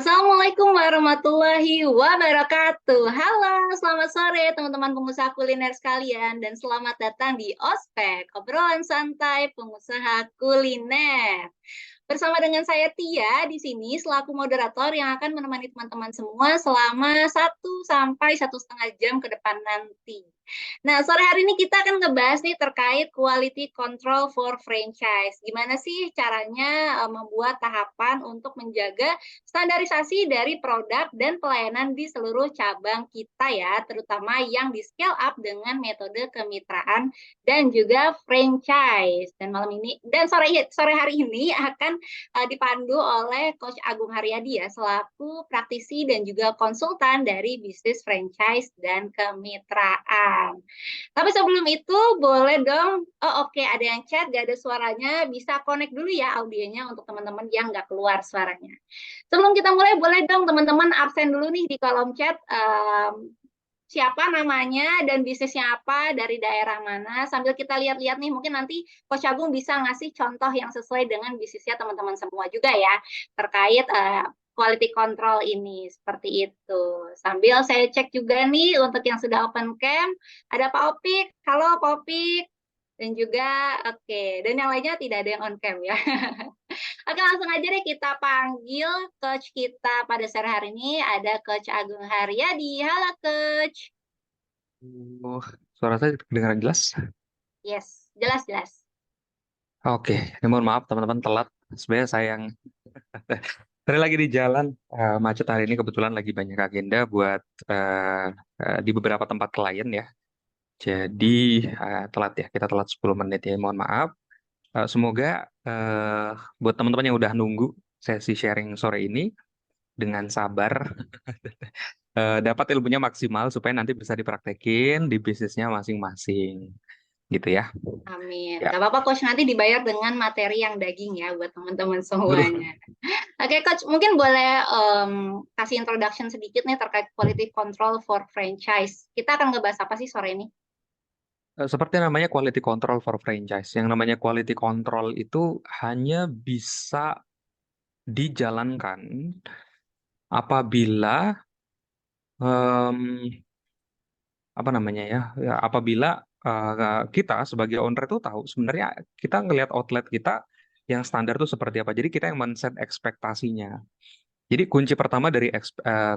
Assalamualaikum warahmatullahi wabarakatuh. Halo, selamat sore teman-teman pengusaha kuliner sekalian dan selamat datang di Ospek, obrolan santai pengusaha kuliner. Bersama dengan saya Tia di sini selaku moderator yang akan menemani teman-teman semua selama 1 sampai 1,5 jam ke depan nanti. Nah, sore hari ini kita akan ngebahas nih terkait quality control for franchise. Gimana sih caranya membuat tahapan untuk menjaga standarisasi dari produk dan pelayanan di seluruh cabang kita ya, terutama yang di scale up dengan metode kemitraan dan juga franchise. Dan malam ini dan sore hari ini akan dipandu oleh Coach Agung Haryadi ya, selaku praktisi dan juga konsultan dari bisnis franchise dan kemitraan. Tapi sebelum itu boleh dong, oh oke ada yang chat, gak ada suaranya, bisa connect dulu ya audionya untuk teman-teman yang nggak keluar suaranya. Sebelum kita mulai, boleh dong teman-teman absen dulu nih di kolom chat, siapa namanya dan bisnisnya apa, dari daerah mana, sambil kita lihat-lihat nih, mungkin nanti Coach Agung bisa ngasih contoh yang sesuai dengan bisnisnya teman-teman semua juga ya, terkait quality control ini, seperti itu. Sambil saya cek juga nih untuk yang sudah open cam, ada Pak Opik, halo Pak Opik, dan juga oke, dan yang lainnya tidak ada yang on cam ya. Oke, langsung aja deh kita panggil coach kita pada sore hari ini. Ada Coach Agung Haryadi. Halo, Coach. Oh, suara saya kedengaran jelas. Yes, jelas-jelas. Oke, ini mohon maaf teman-teman telat. Sebenarnya saya yang tadi lagi di jalan macet hari ini kebetulan lagi banyak agenda buat eh, di beberapa tempat klien ya. Jadi telat ya, kita telat 10 menit ya. Mohon maaf. Semoga buat teman-teman yang udah nunggu sesi sharing sore ini dengan sabar dapat ilmunya maksimal supaya nanti bisa dipraktekin di bisnisnya masing-masing gitu ya. Amin. Ya. Gak apa-apa, Coach. Nanti dibayar dengan materi yang daging ya buat teman-teman Waduh. semuanya. Oke, Coach. Mungkin boleh kasih introduction sedikit nih terkait quality control for franchise. Kita akan ngebahas apa sih sore ini? Seperti namanya quality control for franchise. Yang namanya quality control itu hanya bisa dijalankan apabila em, apa namanya ya, apabila kita sebagai owner itu tahu sebenarnya kita ngelihat outlet kita yang standar itu seperti apa. Jadi kita yang men-set ekspektasinya. Jadi kunci pertama dari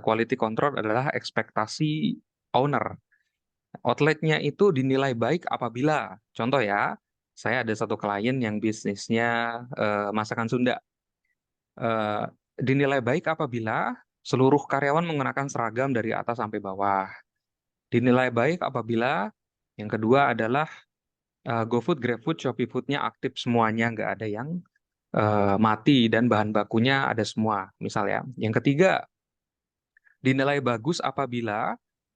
quality control adalah ekspektasi owner. Outletnya itu dinilai baik apabila, contoh ya, saya ada satu klien yang bisnisnya masakan Sunda. Eh, Dinilai baik apabila seluruh karyawan menggunakan seragam dari atas sampai bawah. Dinilai baik apabila yang kedua adalah GoFood, GrabFood, ShopeeFood-nya aktif semuanya, nggak ada yang mati dan bahan bakunya ada semua, misalnya. Yang ketiga, dinilai bagus apabila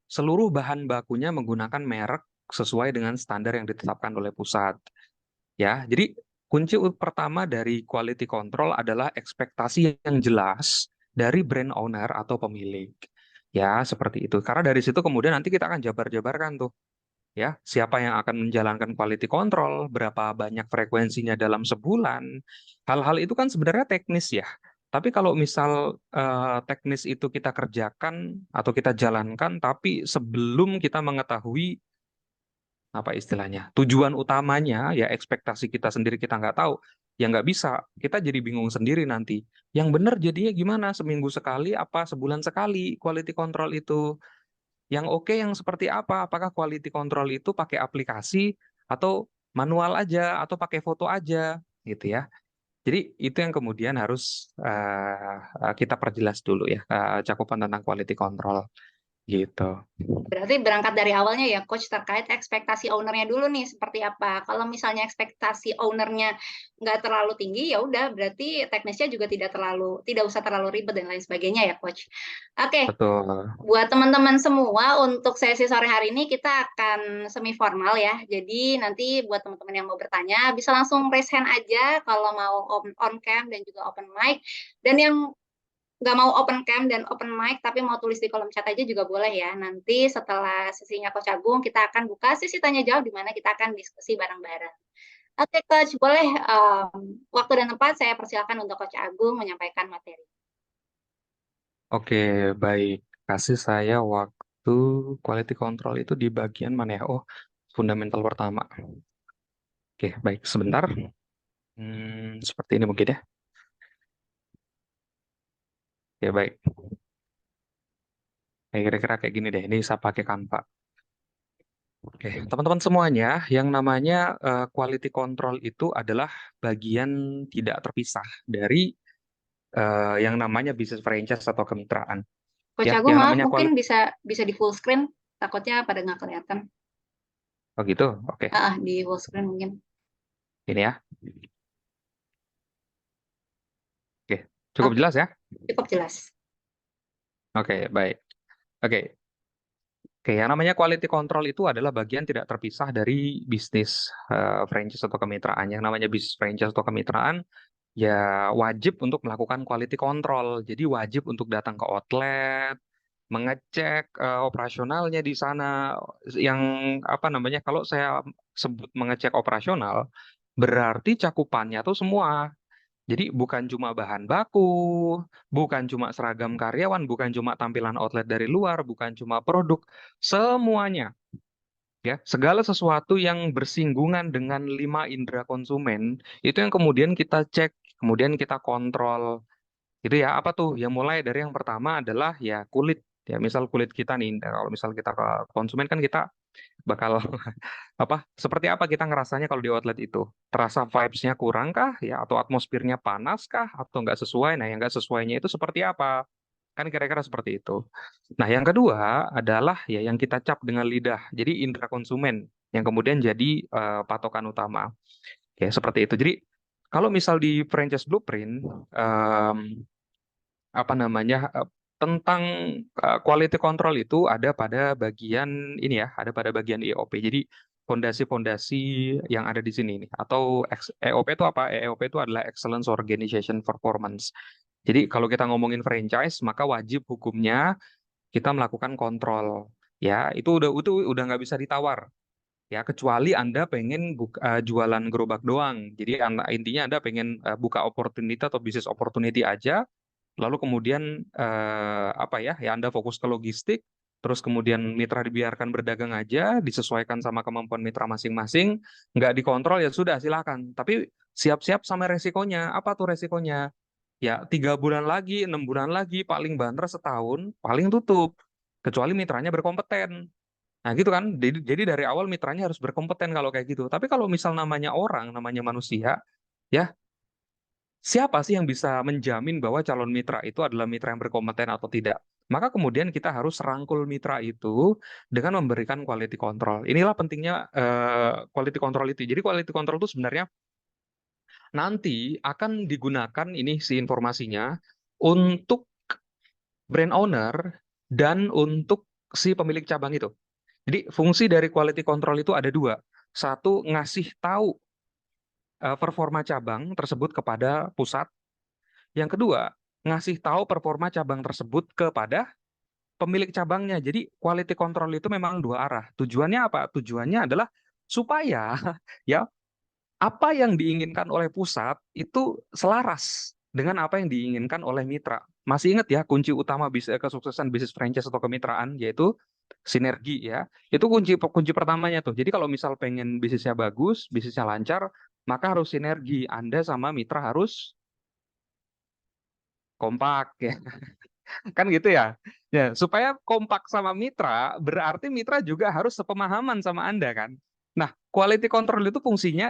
seluruh bahan bakunya menggunakan merek sesuai dengan standar yang ditetapkan oleh pusat. Ya, jadi kunci pertama dari quality control adalah ekspektasi yang jelas dari brand owner atau pemilik. Ya, seperti itu. Karena dari situ kemudian nanti kita akan jabar-jabarkan tuh, ya, siapa yang akan menjalankan quality control, berapa banyak frekuensinya dalam sebulan. Hal-hal itu kan sebenarnya teknis ya. Tapi kalau misal teknis itu kita kerjakan atau kita jalankan, tapi sebelum kita mengetahui apa istilahnya tujuan utamanya, ya ekspektasi kita sendiri kita nggak tahu, ya nggak bisa, kita jadi bingung sendiri nanti. Yang benar jadinya gimana, seminggu sekali apa sebulan sekali quality control itu, yang oke yang seperti apa, apakah quality control itu pakai aplikasi atau manual aja atau pakai foto aja gitu ya. Jadi itu yang kemudian harus kita perjelas dulu ya, cakupan tentang quality control gitu. Berarti berangkat dari awalnya ya, Coach, terkait ekspektasi ownernya dulu nih, seperti apa. Kalau misalnya ekspektasi ownernya nggak terlalu tinggi, ya udah, berarti teknisnya juga tidak usah terlalu ribet dan lain sebagainya ya, Coach. Oke, Betul. buat teman-teman semua, untuk sesi sore hari ini kita akan semi formal ya. Jadi nanti buat teman-teman yang mau bertanya, bisa langsung raise hand aja kalau mau on cam dan juga open mic. Dan yang nggak mau open cam dan open mic, tapi mau tulis di kolom chat aja juga boleh ya. Nanti setelah sesinya Coach Agung, kita akan buka sesi tanya jawab di mana kita akan diskusi bareng-bareng. Oke, Coach, boleh waktu dan tempat saya persilakan untuk Coach Agung menyampaikan materi. Oke, baik. Kasih saya waktu quality control itu di bagian mana ya? Oh, fundamental pertama. Oke, baik. Sebentar. Seperti ini mungkin ya. Ya, baik. Kira-kira kayak gini deh. Ini saya pakai Canva. Oke, teman-teman semuanya, yang namanya quality control itu adalah bagian tidak terpisah dari yang namanya bisnis franchise atau kemitraan. Coach Ya, Agung, yang maaf namanya mungkin quality. bisa di full screen, takutnya pada nggak kelihatan. Oh gitu. Oke, Di full screen mungkin. ini ya. Oke, cukup Oke, jelas ya. cukup jelas. Oke, baik. Oke, oke. Yang namanya quality control itu adalah bagian tidak terpisah dari bisnis franchise atau kemitraan. Yang namanya bisnis franchise atau kemitraan ya wajib untuk melakukan quality control. Jadi wajib untuk datang ke outlet, mengecek operasionalnya di sana. Yang apa namanya? Kalau saya sebut mengecek operasional, berarti cakupannya tuh semua. Jadi bukan cuma bahan baku, bukan cuma seragam karyawan, bukan cuma tampilan outlet dari luar, bukan cuma produk, semuanya. Ya, segala sesuatu yang bersinggungan dengan 5 indera konsumen itu yang kemudian kita cek, kemudian kita kontrol. Itu ya apa tuh? Yang mulai dari yang pertama adalah ya kulit. Ya, misal kulit kita nih, kalau misal kita ke konsumen kan kita bakal apa seperti apa kita ngerasanya kalau di outlet itu, terasa vibes-nya kurang kah ya, atau atmosfernya panas kah, atau nggak sesuai. Nah, yang nggak sesuainya itu seperti apa, kan kira-kira seperti itu. Nah, yang kedua adalah ya yang kita cap dengan lidah, jadi indera konsumen yang kemudian jadi patokan utama, ya seperti itu. Jadi kalau misal di franchise blueprint, em, apa namanya, tentang quality control itu ada pada bagian ini ya, ada pada bagian EOP. Jadi fondasi-fondasi yang ada di sini nih, atau EOP itu apa? EOP itu adalah Excellence Organization Performance. Jadi kalau kita ngomongin franchise, maka wajib hukumnya kita melakukan kontrol. Ya, itu udah nggak bisa ditawar. Ya, kecuali Anda pengen jualan gerobak doang. Jadi intinya Anda pengen buka opportunity atau bisnis opportunity aja, lalu kemudian apa ya, ya Anda fokus ke logistik, terus kemudian mitra dibiarkan berdagang aja, disesuaikan sama kemampuan mitra masing-masing, nggak dikontrol ya sudah silakan. Tapi siap-siap sama resikonya. Apa tuh resikonya? Ya 3 bulan lagi, 6 bulan lagi, paling banter setahun, paling tutup. Kecuali mitranya berkompeten. Nah gitu kan. Jadi dari awal mitranya harus berkompeten kalau kayak gitu. Tapi kalau misal namanya orang, namanya manusia, ya siapa sih yang bisa menjamin bahwa calon mitra itu adalah mitra yang berkompeten atau tidak? Maka kemudian kita harus rangkul mitra itu dengan memberikan quality control. Inilah pentingnya quality control itu. Jadi quality control itu sebenarnya nanti akan digunakan ini si informasinya untuk brand owner dan untuk si pemilik cabang itu. Jadi fungsi dari quality control itu ada dua. Satu, ngasih tahu performa cabang tersebut kepada pusat. Yang kedua, ngasih tahu performa cabang tersebut kepada pemilik cabangnya. Jadi quality control itu memang dua arah. Tujuannya apa? Tujuannya adalah supaya ya apa yang diinginkan oleh pusat itu selaras dengan apa yang diinginkan oleh mitra. Masih ingat ya kunci utama kesuksesan bisnis franchise atau kemitraan, yaitu sinergi ya. Itu kunci kunci pertamanya tuh. Jadi kalau misal pengen bisnisnya bagus, bisnisnya lancar, maka harus sinergi. Anda sama mitra harus kompak ya. Kan gitu ya. Ya, supaya kompak sama mitra, berarti mitra juga harus sepemahaman sama Anda kan. Nah, quality control itu fungsinya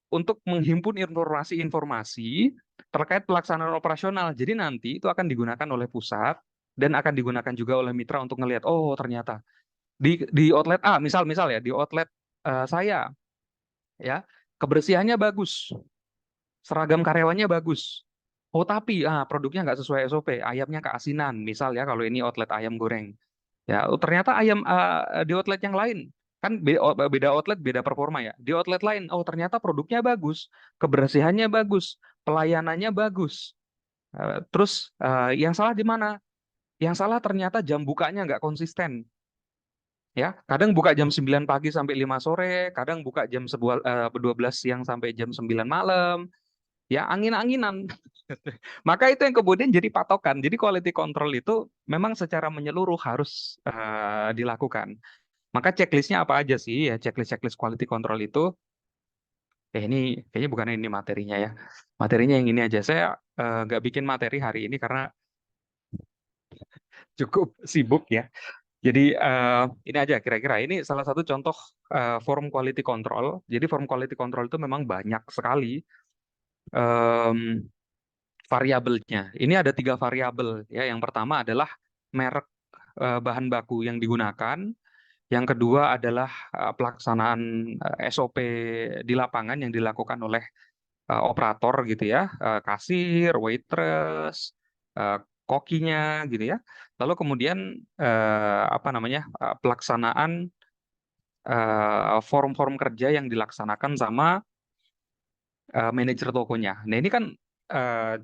untuk menghimpun informasi-informasi terkait pelaksanaan operasional. Jadi nanti itu akan digunakan oleh pusat dan akan digunakan juga oleh mitra untuk ngelihat, oh ternyata di outlet A, misal ya, di outlet saya ya, kebersihannya bagus, seragam karyawannya bagus. Oh tapi produknya nggak sesuai SOP, ayamnya keasinan, misal ya kalau ini outlet ayam goreng. Ya, ternyata ayam di outlet yang lain kan beda outlet beda performa ya. Di outlet lain, oh ternyata produknya bagus, kebersihannya bagus, pelayanannya bagus. Terus yang salah di mana? Yang salah ternyata jam bukanya nggak konsisten. Ya, kadang buka jam 9 pagi sampai 5 sore, kadang buka jam 12 siang sampai jam 9 malam. ya angin-anginan. Maka itu yang kemudian jadi patokan. Jadi quality control itu memang secara menyeluruh harus dilakukan. Maka checklistnya apa aja sih ya, checklist quality control itu? Ini kayaknya bukan ini materinya ya. Materinya yang ini aja. Saya nggak bikin materi hari ini karena cukup sibuk ya. Jadi ini aja kira-kira. Ini salah satu contoh form quality control. Jadi form quality control itu memang banyak sekali em, variabelnya. Ini ada 3 variabel ya. Yang pertama adalah merek bahan baku yang digunakan. Yang kedua adalah pelaksanaan SOP di lapangan yang dilakukan oleh operator gitu ya, kasir, waitress, eh, kokinya gitu ya. Lalu kemudian apa namanya pelaksanaan forum-forum kerja yang dilaksanakan sama manajer tokonya. Nah ini kan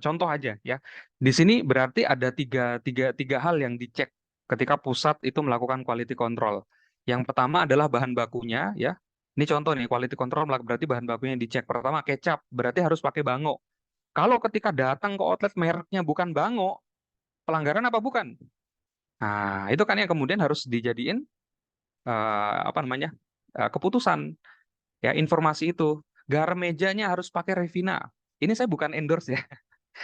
contoh aja ya. Di sini berarti ada tiga hal yang dicek ketika pusat itu melakukan quality control. Yang pertama adalah bahan bakunya ya. Ini contoh nih quality control berarti bahan bakunya yang dicek. Pertama kecap berarti harus pakai bango. Kalau ketika datang ke outlet mereknya bukan bango, pelanggaran apa bukan? Nah itu kan yang kemudian harus dijadiin apa namanya keputusan ya informasi itu. Garam mejanya harus pakai Revina. Ini saya bukan endorse ya.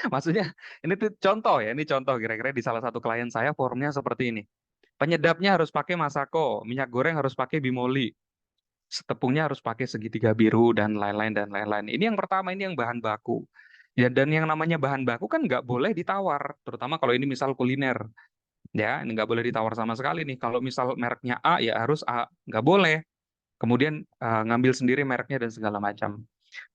Maksudnya ini tuh contoh ya, ini contoh kira-kira di salah satu klien saya formnya seperti ini. Penyedapnya harus pakai Masako, minyak goreng harus pakai Bimoli, tepungnya harus pakai segitiga biru dan lain-lain dan lain-lain. Ini yang pertama, ini yang bahan baku. Ya, dan yang namanya bahan baku kan nggak boleh ditawar, terutama kalau ini misal kuliner. Ya, ini nggak boleh ditawar sama sekali nih. Kalau misal mereknya A, ya harus A. Nggak boleh. Kemudian ngambil sendiri mereknya dan segala macam.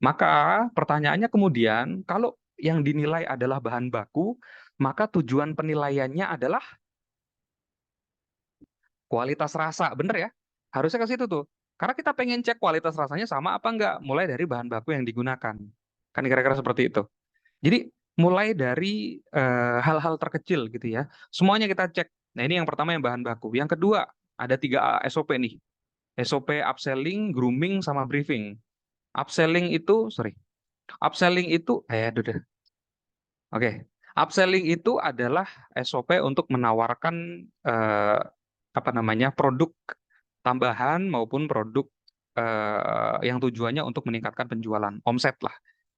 Maka pertanyaannya kemudian, kalau yang dinilai adalah bahan baku, maka tujuan penilaiannya adalah kualitas rasa. Bener ya? Harusnya ke situ tuh. Karena kita pengen cek kualitas rasanya sama apa enggak, mulai dari bahan baku yang digunakan. Kan kira-kira seperti itu. Jadi mulai dari hal-hal terkecil gitu ya. Semuanya kita cek. Nah ini yang pertama yang bahan baku. Yang kedua, ada 3 SOP nih. SOP upselling, grooming, sama briefing. Upselling itu, sorry, upselling itu, aduh deh. Oke, upselling itu adalah SOP untuk menawarkan apa namanya produk tambahan maupun produk yang tujuannya untuk meningkatkan penjualan, omset lah.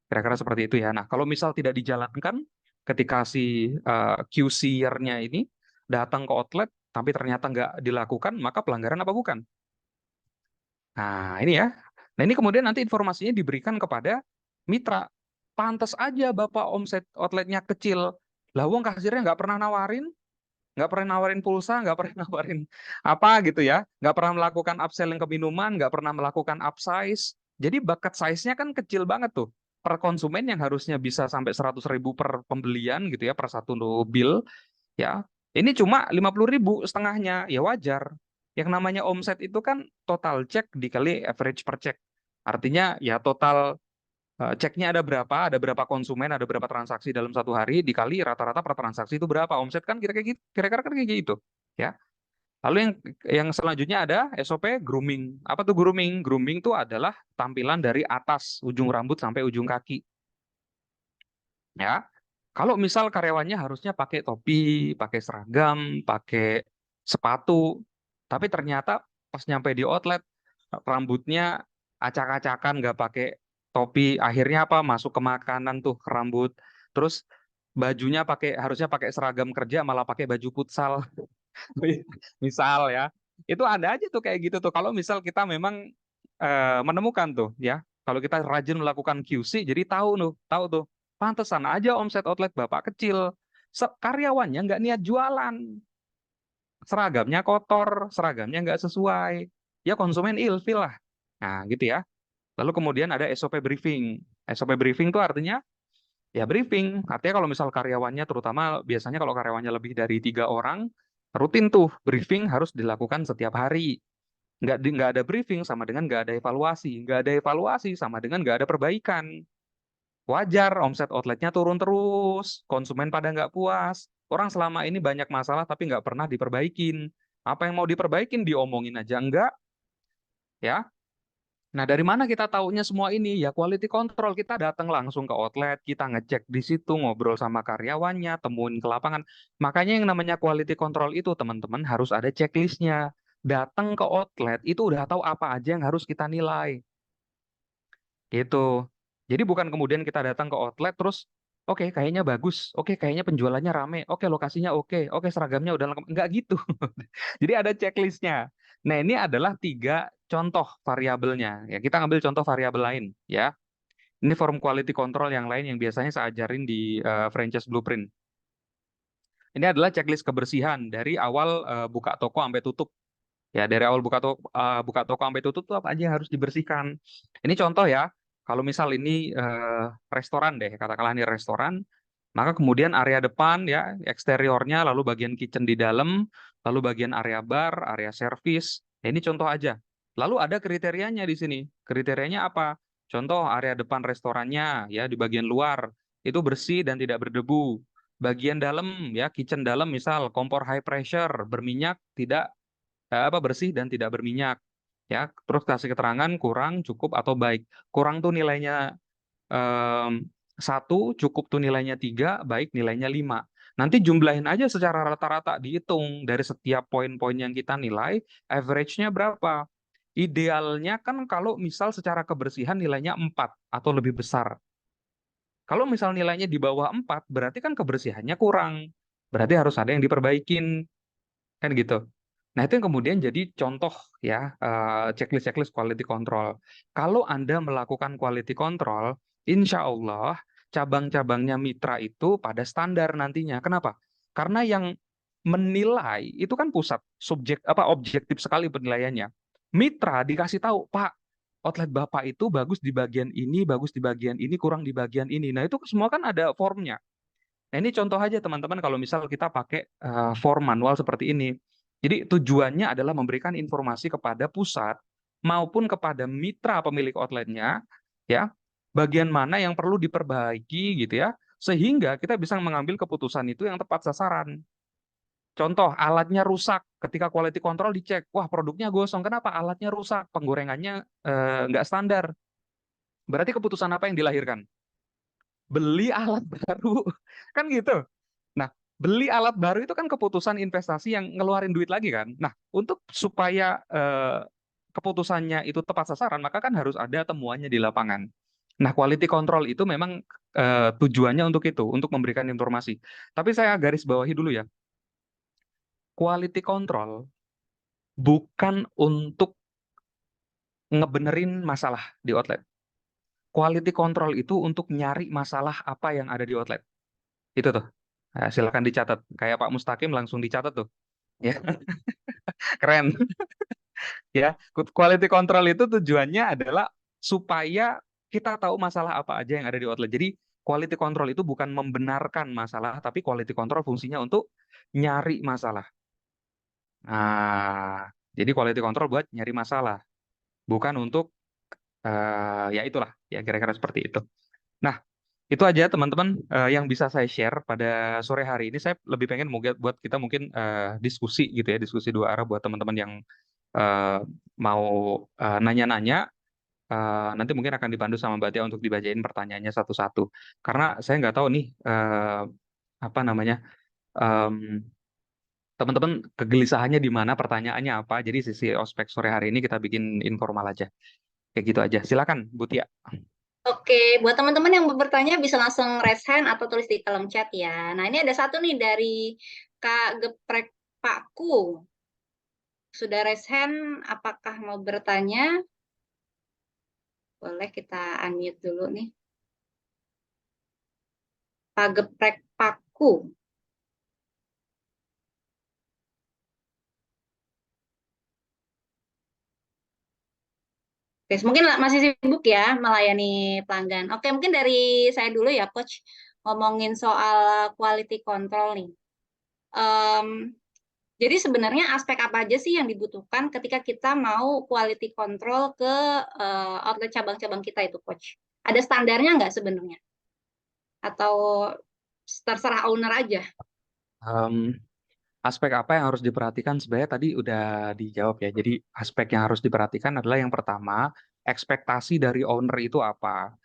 Kira-kira seperti itu ya. Nah, kalau misal tidak dijalankan ketika si QC-nya ini datang ke outlet tapi ternyata nggak dilakukan, maka pelanggaran apa bukan? Nah, ini ya. Nah, ini kemudian nanti informasinya diberikan kepada mitra. Pantas aja Bapak omset outletnya kecil. Lah, wong kasirnya nggak pernah nawarin pulsa, nggak pernah nawarin apa gitu ya. Nggak pernah melakukan upselling ke minuman, nggak pernah melakukan upsize. Jadi bucket size-nya kan kecil banget tuh. Per konsumen yang harusnya bisa sampai 100.000 per pembelian gitu ya, per satu bill ya. Ini cuma 50.000 setengahnya, ya wajar. Yang namanya omset itu kan total cek dikali average per cek. Artinya ya total ceknya ada berapa konsumen, ada berapa transaksi dalam satu hari, dikali rata-rata per transaksi itu berapa. Omset kan kira-kira kan kayak gitu. Ya. Lalu yang selanjutnya ada SOP grooming. Apa tuh grooming? Grooming itu adalah tampilan dari atas ujung rambut sampai ujung kaki. Ya, kalau misal karyawannya harusnya pakai topi, pakai seragam, pakai sepatu, tapi ternyata pas nyampe di outlet rambutnya acak-acakan, nggak pakai topi, akhirnya apa? Masuk ke makanan tuh ke rambut. Terus bajunya harusnya pakai seragam kerja malah pakai baju futsal. Misal ya, itu ada aja tuh kayak gitu tuh. Kalau misal kita memang menemukan tuh ya, kalau kita rajin melakukan QC, jadi tahu tuh, pantesan aja omset outlet Bapak kecil. Karyawannya nggak niat jualan, seragamnya kotor, seragamnya nggak sesuai. Ya konsumen ilfil lah. Nah gitu ya. Lalu kemudian ada SOP briefing. SOP briefing itu artinya ya briefing. Artinya kalau misal karyawannya, terutama biasanya kalau karyawannya lebih dari 3 orang, rutin tuh briefing harus dilakukan setiap hari. Nggak ada briefing sama dengan nggak ada evaluasi. Nggak ada evaluasi sama dengan nggak ada perbaikan. Wajar omset outletnya turun terus, konsumen pada nggak puas. Orang selama ini banyak masalah tapi nggak pernah diperbaikin. Apa yang mau diperbaikin diomongin aja enggak, ya. Nah, dari mana kita taunya semua ini? Ya quality control. Kita datang langsung ke outlet, kita ngecek di situ, ngobrol sama karyawannya, temuin ke lapangan. Makanya yang namanya quality control itu, teman-teman, harus ada checklistnya. Datang ke outlet, itu udah tahu apa aja yang harus kita nilai. Gitu. Jadi bukan kemudian kita datang ke outlet, terus, oke, kayaknya bagus. Oke, kayaknya penjualannya rame. Oke, lokasinya oke. Oke, seragamnya udah lengkap. Nggak gitu. Jadi ada checklistnya. Nah, ini adalah 3 contoh variabelnya. Ya, kita ngambil contoh variabel lain, ya. Ini form quality control yang lain yang biasanya saya ajarin di franchise blueprint. Ini adalah checklist kebersihan dari awal buka toko sampai tutup. Ya, dari awal buka toko sampai tutup tuh apa aja yang harus dibersihkan. Ini contoh ya. Kalau misal ini restoran deh, katakanlah ini restoran, maka kemudian area depan ya, eksteriornya, lalu bagian kitchen di dalam, lalu bagian area bar, area service. Ya, ini contoh aja. Lalu ada kriterianya di sini. Kriterianya apa? Contoh area depan restorannya ya, di bagian luar itu bersih dan tidak berdebu. Bagian dalam ya, kitchen dalam misal kompor high pressure, berminyak, tidak bersih dan tidak berminyak. Ya, terus kasih keterangan kurang, cukup atau baik. Kurang tuh nilainya 1, cukup tuh nilainya 3, baik nilainya 5. Nanti jumlahin aja secara rata-rata, dihitung dari setiap poin-poin yang kita nilai, average-nya berapa. Idealnya kan kalau misal secara kebersihan nilainya 4 atau lebih besar. Kalau misal nilainya di bawah 4, berarti kan kebersihannya kurang. Berarti harus ada yang diperbaikin. Kan gitu. Nah, itu yang kemudian jadi contoh ya, checklist-checklist quality control. Kalau Anda melakukan quality control, insya Allah cabang-cabangnya mitra itu pada standar nantinya. Kenapa? Karena yang menilai itu kan pusat, objektif sekali penilaiannya. Mitra dikasih tahu, Pak, outlet Bapak itu bagus di bagian ini, bagus di bagian ini, kurang di bagian ini. Nah, itu semua kan ada formnya. Nah, ini contoh aja teman-teman kalau misal kita pakai form manual seperti ini. Jadi tujuannya adalah memberikan informasi kepada pusat maupun kepada mitra pemilik outletnya, ya, bagian mana yang perlu diperbaiki gitu ya, sehingga kita bisa mengambil keputusan itu yang tepat sasaran. Contoh, alatnya rusak, ketika quality control dicek, wah produknya gosong, kenapa? Alatnya rusak, penggorengannya nggak standar. Berarti keputusan apa yang dilahirkan? Beli alat baru, kan gitu. Nah, beli alat baru itu kan keputusan investasi yang ngeluarin duit lagi kan. Nah, untuk supaya keputusannya itu tepat sasaran, maka kan harus ada temuannya di lapangan. Nah, quality control itu memang tujuannya untuk itu, untuk memberikan informasi. Tapi saya garis bawahi dulu ya, quality control bukan untuk ngebenerin masalah di outlet. Quality control itu untuk nyari masalah apa yang ada di outlet. Itu tuh. Nah, silakan dicatat. Kayak Pak Mustaqim langsung dicatat tuh. Ya, keren. Ya, quality control itu tujuannya adalah supaya kita tahu masalah apa aja yang ada di outlet. Jadi quality control itu bukan membenarkan masalah, tapi quality control fungsinya untuk nyari masalah. Nah, jadi quality control buat nyari masalah, bukan untuk ya itulah, ya kira-kira seperti itu. Nah, itu aja teman-teman yang bisa saya share pada sore hari ini. Saya lebih pengen buat kita mungkin diskusi gitu ya, diskusi dua arah buat teman-teman yang eh, mau nanya-nanya. Nanti mungkin akan dipandu sama Mbak Tia untuk dibacain pertanyaannya satu-satu. Karena saya nggak tahu nih apa namanya em, teman-teman kegelisahannya di mana, pertanyaannya apa. Jadi sisi ospek sore hari ini kita bikin informal aja. Kayak gitu aja. Silakan Bu Tia. Oke, buat teman-teman yang mau bertanya bisa langsung raise hand atau tulis di kolom chat ya. Nah, ini ada satu nih dari Kak Geprek Pakku. Sudah raise hand, apakah mau bertanya? Boleh kita unmute dulu nih. Kak Geprek Pakku. Oke, mungkin masih sibuk ya melayani pelanggan. Oke, mungkin dari saya dulu ya, Coach. Ngomongin soal quality control nih. Em, jadi sebenarnya aspek apa aja sih yang dibutuhkan ketika kita mau quality control ke outlet cabang-cabang kita itu, Coach? Ada standarnya nggak sebenarnya? Atau terserah owner aja? Em, Aspek apa yang harus diperhatikan sebenarnya tadi udah dijawab ya. Jadi aspek yang harus diperhatikan adalah yang pertama ekspektasi dari owner itu apa.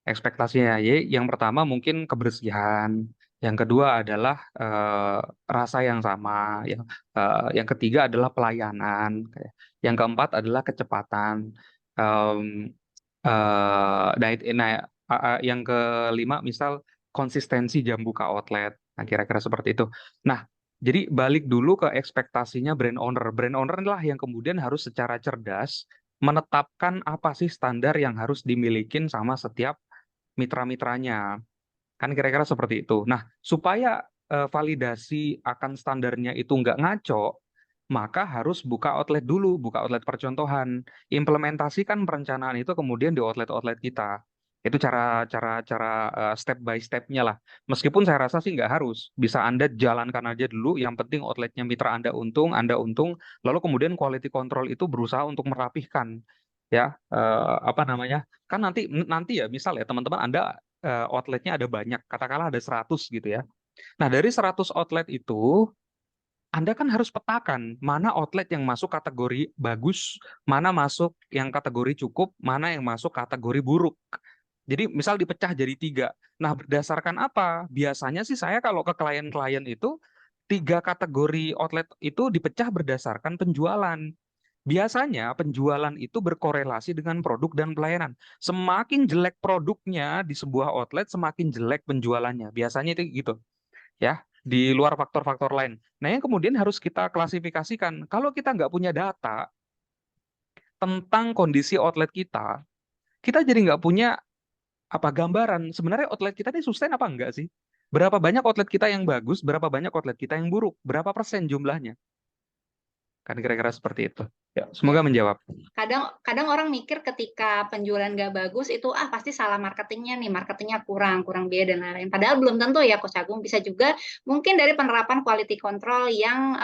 Ekspektasinya, yang pertama mungkin kebersihan, yang kedua adalah rasa yang sama, yang ketiga adalah pelayanan, yang keempat adalah kecepatan. Em, yang kelima misal konsistensi jam buka outlet. Nah, kira-kira seperti itu. Nah, jadi balik dulu ke ekspektasinya brand owner. Brand owner lah yang kemudian harus secara cerdas menetapkan apa sih standar yang harus dimilikin sama setiap mitra-mitranya. Kan kira-kira seperti itu. Nah, supaya validasi akan standarnya itu nggak ngaco, maka harus buka outlet dulu, buka outlet percontohan. Implementasikan perencanaan itu kemudian di outlet-outlet kita. Itu cara step by step-nya lah. Meskipun saya rasa sih nggak harus. Bisa Anda jalankan aja dulu, yang penting outletnya mitra Anda untung, lalu kemudian quality control itu berusaha untuk merapihkan. Ya, apa namanya? Kan nanti nanti ya, misal ya teman-teman Anda outletnya ada banyak, katakanlah ada 100 gitu ya. Nah, dari 100 outlet itu, Anda kan harus petakan mana outlet yang masuk kategori bagus, mana masuk yang kategori cukup, mana yang masuk kategori buruk. Jadi misal dipecah jadi 3. Nah, berdasarkan apa? Biasanya sih saya kalau ke klien-klien itu, 3 kategori outlet itu dipecah berdasarkan penjualan. Biasanya penjualan itu berkorelasi dengan produk dan pelayanan. Semakin jelek produknya di sebuah outlet, semakin jelek penjualannya. Biasanya itu gitu, ya. Di luar faktor-faktor lain. Nah, yang kemudian harus kita klasifikasikan. Kalau kita nggak punya data tentang kondisi outlet kita jadi nggak punya apa gambaran. Sebenarnya outlet kita ini sustain apa enggak sih? Berapa banyak outlet kita yang bagus, berapa banyak outlet kita yang buruk, berapa persen jumlahnya? Kan kira-kira seperti itu. Ya, semoga Ya, menjawab. kadang orang mikir ketika penjualan nggak bagus itu pasti salah marketingnya nih, marketingnya kurang kurang biaya dan lain-lain. Padahal belum tentu ya Coach Agung, bisa juga mungkin dari penerapan quality control yang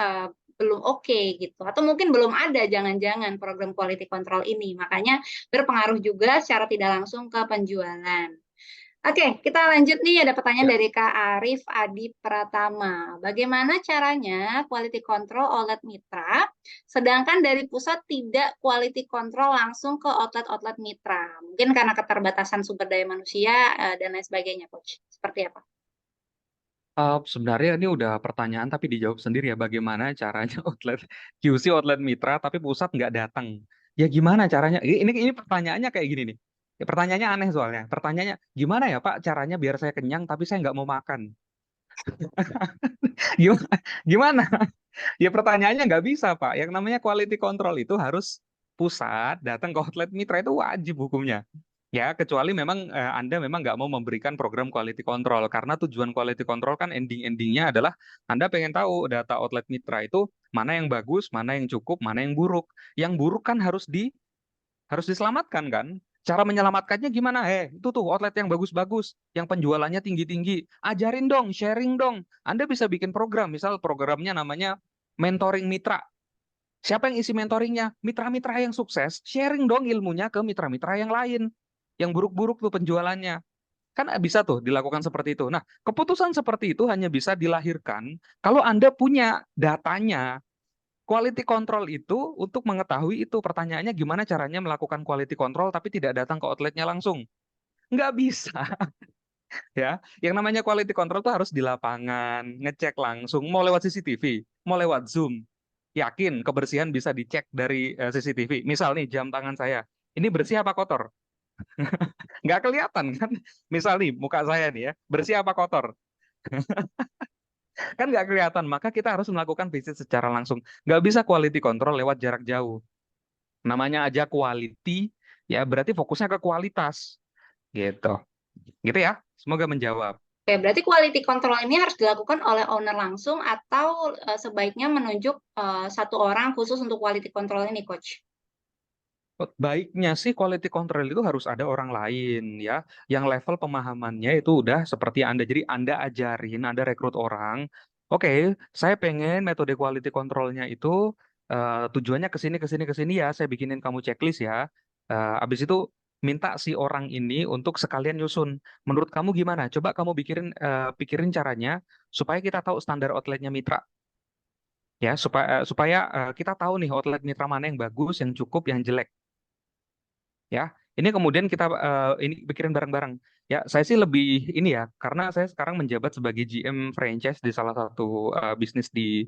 belum oke gitu, atau mungkin belum ada jangan-jangan program quality control ini, makanya berpengaruh juga secara tidak langsung ke penjualan. Oke, kita lanjut nih. Ada pertanyaan Ya. dari Kak Arif Adi Pratama. Bagaimana caranya quality control outlet mitra, sedangkan dari pusat tidak quality control langsung ke outlet-outlet mitra? Mungkin karena keterbatasan sumber daya manusia dan lain sebagainya, Coach. Seperti apa? Sebenarnya ini udah pertanyaan tapi dijawab sendiri ya, bagaimana caranya outlet QC outlet mitra tapi pusat nggak datang. Ya gimana caranya? Ini pertanyaannya kayak gini nih. Ya, pertanyaannya aneh soalnya. Pertanyaannya gimana ya Pak caranya biar saya kenyang tapi saya nggak mau makan? Gimana? Gimana? Ya pertanyaannya nggak bisa Pak. Yang namanya quality control itu harus pusat datang ke outlet mitra itu wajib hukumnya. Ya, kecuali memang Anda memang nggak mau memberikan program quality control. Karena tujuan quality control kan ending-endingnya adalah Anda pengen tahu data outlet mitra itu mana yang bagus, mana yang cukup, mana yang buruk. Yang buruk kan harus diselamatkan kan? Cara menyelamatkannya gimana? Itu tuh outlet yang bagus-bagus, yang penjualannya tinggi-tinggi. Ajarin dong, sharing dong. Anda bisa bikin program, misal programnya namanya mentoring mitra. Siapa yang isi mentoringnya? Mitra-mitra yang sukses, sharing dong ilmunya ke mitra-mitra yang lain. Yang buruk-buruk tuh penjualannya. Kan bisa tuh dilakukan seperti itu. Nah, keputusan seperti itu hanya bisa dilahirkan kalau Anda punya datanya. Quality control itu untuk mengetahui itu. Pertanyaannya gimana caranya melakukan quality control tapi tidak datang ke outletnya langsung? Nggak bisa, ya. Yang namanya quality control itu harus di lapangan, ngecek langsung. Mau lewat CCTV, mau lewat Zoom. Yakin kebersihan bisa dicek dari CCTV. Misal nih jam tangan saya, ini bersih apa kotor? Nggak kelihatan kan? Misal nih muka saya nih ya, bersih apa kotor? Kan nggak kelihatan. Maka kita harus melakukan visit secara langsung. Nggak bisa quality control lewat jarak jauh. Namanya aja quality, ya berarti fokusnya ke kualitas. Gitu. Gitu ya. Semoga menjawab. Oke, berarti quality control ini harus dilakukan oleh owner langsung atau sebaiknya menunjuk satu orang khusus untuk quality control ini, Coach? Baiknya sih quality control itu harus ada orang lain ya, yang level pemahamannya itu udah seperti Anda. Jadi Anda ajarin, Anda rekrut orang. Oke, saya pengen metode quality controlnya itu tujuannya ke sini, ke sini, ke sini ya. Saya bikinin kamu checklist ya. Habis itu minta si orang ini untuk sekalian nyusun. Menurut kamu gimana? Coba kamu pikirin caranya supaya kita tahu standar outletnya mitra. Ya, supaya kita tahu nih outlet mitra mana yang bagus, yang cukup, yang jelek. ya. Ini kemudian kita ini pikirin bareng-bareng. Ya, saya sih lebih ini ya, karena saya sekarang menjabat sebagai GM franchise di salah satu bisnis di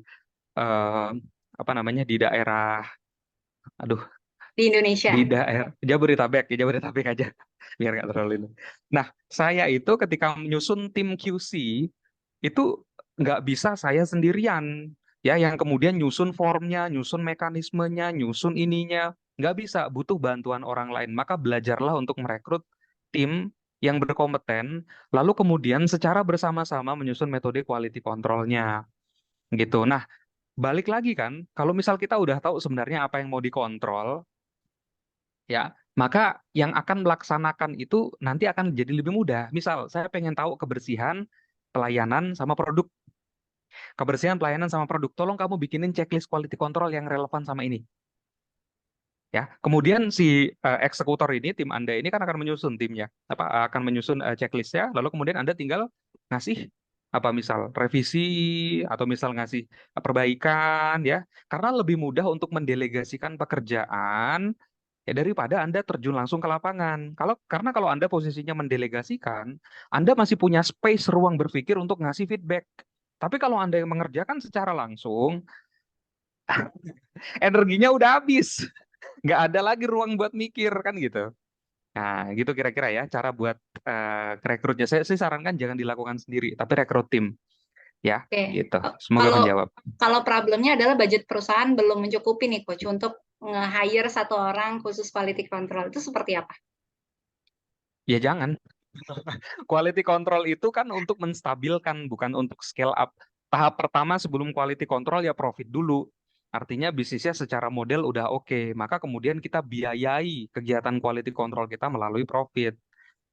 eh, apa namanya di daerah, aduh, di Indonesia? di daerah Jabodetabek, ya Jabodetabek aja, biar nggak terlalu ini. Nah, saya itu ketika menyusun tim QC itu nggak bisa saya sendirian, ya, yang kemudian nyusun formnya, nyusun mekanismenya, nyusun ininya, nggak bisa, butuh bantuan orang lain. Maka belajarlah untuk merekrut tim yang berkompeten, lalu kemudian secara bersama-sama menyusun metode quality controlnya, gitu. Nah, balik lagi kan, kalau misal kita udah tahu sebenarnya apa yang mau dikontrol, ya, maka yang akan melaksanakan itu nanti akan jadi lebih mudah. Misal, saya pengen tahu kebersihan, pelayanan, sama produk. Kebersihan, pelayanan, sama produk. Tolong kamu bikinin checklist quality control yang relevan sama ini. Ya, kemudian si eksekutor ini, tim Anda ini kan akan menyusun timnya, akan menyusun checklistnya, lalu kemudian Anda tinggal ngasih apa misal revisi atau misal ngasih perbaikan, ya, karena lebih mudah untuk mendelegasikan pekerjaan ya daripada Anda terjun langsung ke lapangan. Karena kalau Anda posisinya mendelegasikan, Anda masih punya space ruang berpikir untuk ngasih feedback. Tapi kalau Anda yang mengerjakan secara langsung, energinya udah habis. Nggak ada lagi ruang buat mikir kan gitu. Nah, gitu kira-kira ya cara buat rekrutnya. Saya sih sarankan jangan dilakukan sendiri, tapi rekrut tim ya, Oke. gitu. Semoga Kalau menjawab. kalau problemnya adalah budget perusahaan belum mencukupi nih coach untuk nge-hire satu orang khusus quality control, itu seperti apa? Ya jangan. Quality control itu kan untuk menstabilkan, bukan untuk scale up. Tahap pertama sebelum quality control ya profit dulu. Artinya bisnisnya secara model udah oke, maka kemudian kita biayai kegiatan quality control kita melalui profit.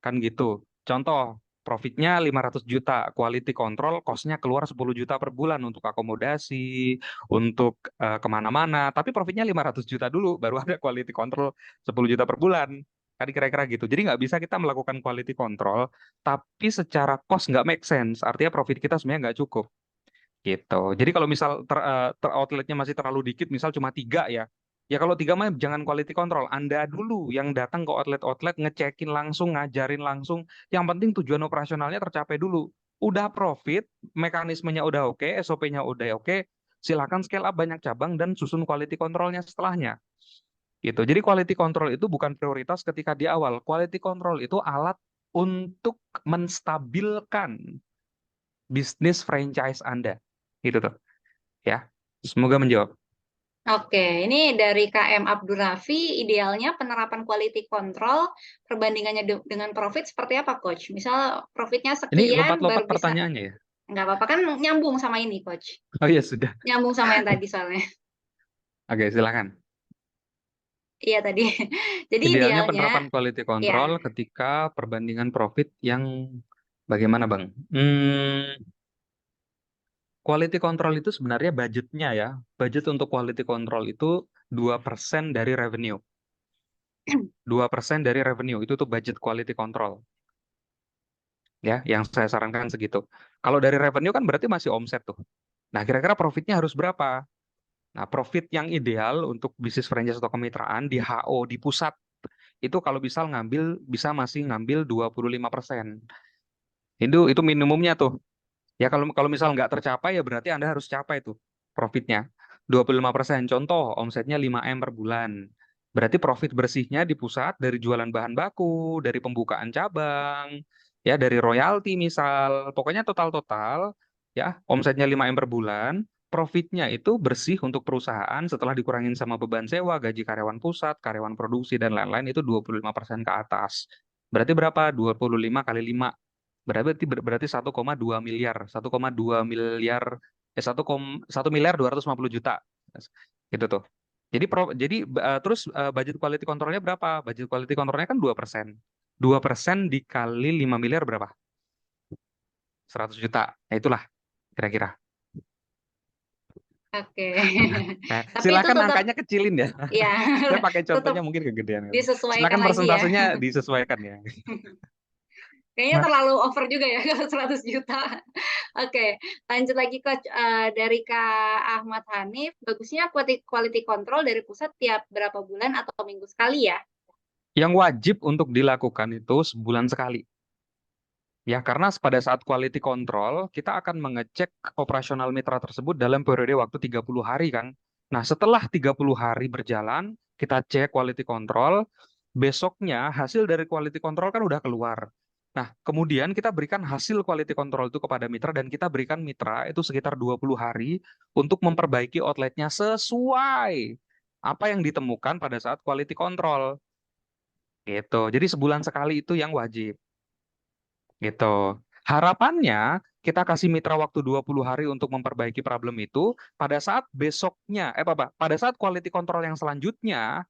Kan gitu. Contoh, profitnya 500 juta, quality control cost-nya keluar 10 juta per bulan untuk akomodasi, untuk kemana-mana, tapi profitnya 500 juta dulu, baru ada quality control 10 juta per bulan. Kan kira-kira gitu. Jadi nggak bisa kita melakukan quality control, tapi secara cost nggak make sense. Artinya profit kita sebenarnya nggak cukup. Gitu. Jadi kalau misal outletnya masih terlalu dikit, misal cuma tiga ya, ya kalau tiga mah jangan quality control. Anda dulu yang datang ke outlet-outlet ngecekin langsung, ngajarin langsung. Yang penting tujuan operasionalnya tercapai dulu. Udah profit, mekanismenya udah oke, SOP-nya udah oke, silakan scale up banyak cabang dan susun quality controlnya setelahnya. Gitu. Jadi quality control itu bukan prioritas ketika di awal. Quality control itu alat untuk menstabilkan bisnis franchise Anda. Gitu tuh. Ya, semoga menjawab. Oke, ini dari KM Abdurrafi, idealnya penerapan quality control perbandingannya dengan profit seperti apa, Coach? Misal profitnya Ini sekian lompat-lompat baru bisa, pertanyaannya ya. nggak apa-apa kan nyambung sama ini, Coach. Oh iya sudah. Nyambung sama yang tadi soalnya. Oke, silakan. Iya tadi. Jadi Idealnya idealnya, penerapan quality ya, control ketika perbandingan profit yang bagaimana, Bang? Quality control itu sebenarnya budgetnya ya. Budget untuk quality control itu 2% dari revenue. 2% dari revenue itu tuh budget quality control. Ya, yang saya sarankan segitu. Kalau dari revenue kan berarti masih omset tuh. Nah, kira-kira profitnya harus berapa? Nah, profit yang ideal untuk bisnis franchise atau kemitraan di HO di pusat itu kalau bisa masih ngambil 25%. Itu minimumnya tuh. Ya kalau kalau misal nggak tercapai ya berarti Anda harus capai tuh profitnya 25%. Contoh, omsetnya 5M per bulan. Berarti profit bersihnya di pusat dari jualan bahan baku, dari pembukaan cabang, ya dari royalti misal. Pokoknya total-total ya omsetnya 5M per bulan, profitnya itu bersih untuk perusahaan setelah dikurangin sama beban sewa, gaji karyawan pusat, karyawan produksi dan lain-lain itu 25% ke atas. Berarti berapa? 25 kali 5. Berarti 1,2 miliar, 1,2 miliar, 1 miliar 250 juta. Gitu tuh. Jadi terus budget quality controlnya berapa? Budget quality controlnya kan 2%. 2% dikali 5 miliar berapa? 100 juta. Nah, itulah kira-kira. oke. Nah, Tapi itu silakan tetap, angkanya kecilin ya. ya, Saya pakai tetap contohnya mungkin kegedean. disesuaikan Silakan lagi ya. persentasenya disesuaikan ya. Kayaknya terlalu over juga ya kalau 100 juta. Oke, lanjut lagi Coach. Dari Kak Ahmad Hanif, bagusnya quality control dari pusat tiap berapa bulan atau minggu sekali ya? Yang wajib untuk dilakukan itu sebulan sekali. Ya, karena pada saat quality control, kita akan mengecek operasional mitra tersebut dalam periode waktu 30 hari kan. Nah, setelah 30 hari berjalan, kita cek quality control, besoknya hasil dari quality control kan udah keluar. Nah, kemudian kita berikan hasil quality control itu kepada mitra dan kita berikan mitra itu sekitar 20 hari untuk memperbaiki outletnya sesuai apa yang ditemukan pada saat quality control. Gitu. Jadi sebulan sekali itu yang wajib. Gitu. Harapannya kita kasih mitra waktu 20 hari untuk memperbaiki problem itu, pada saat besoknya, pada saat quality control yang selanjutnya,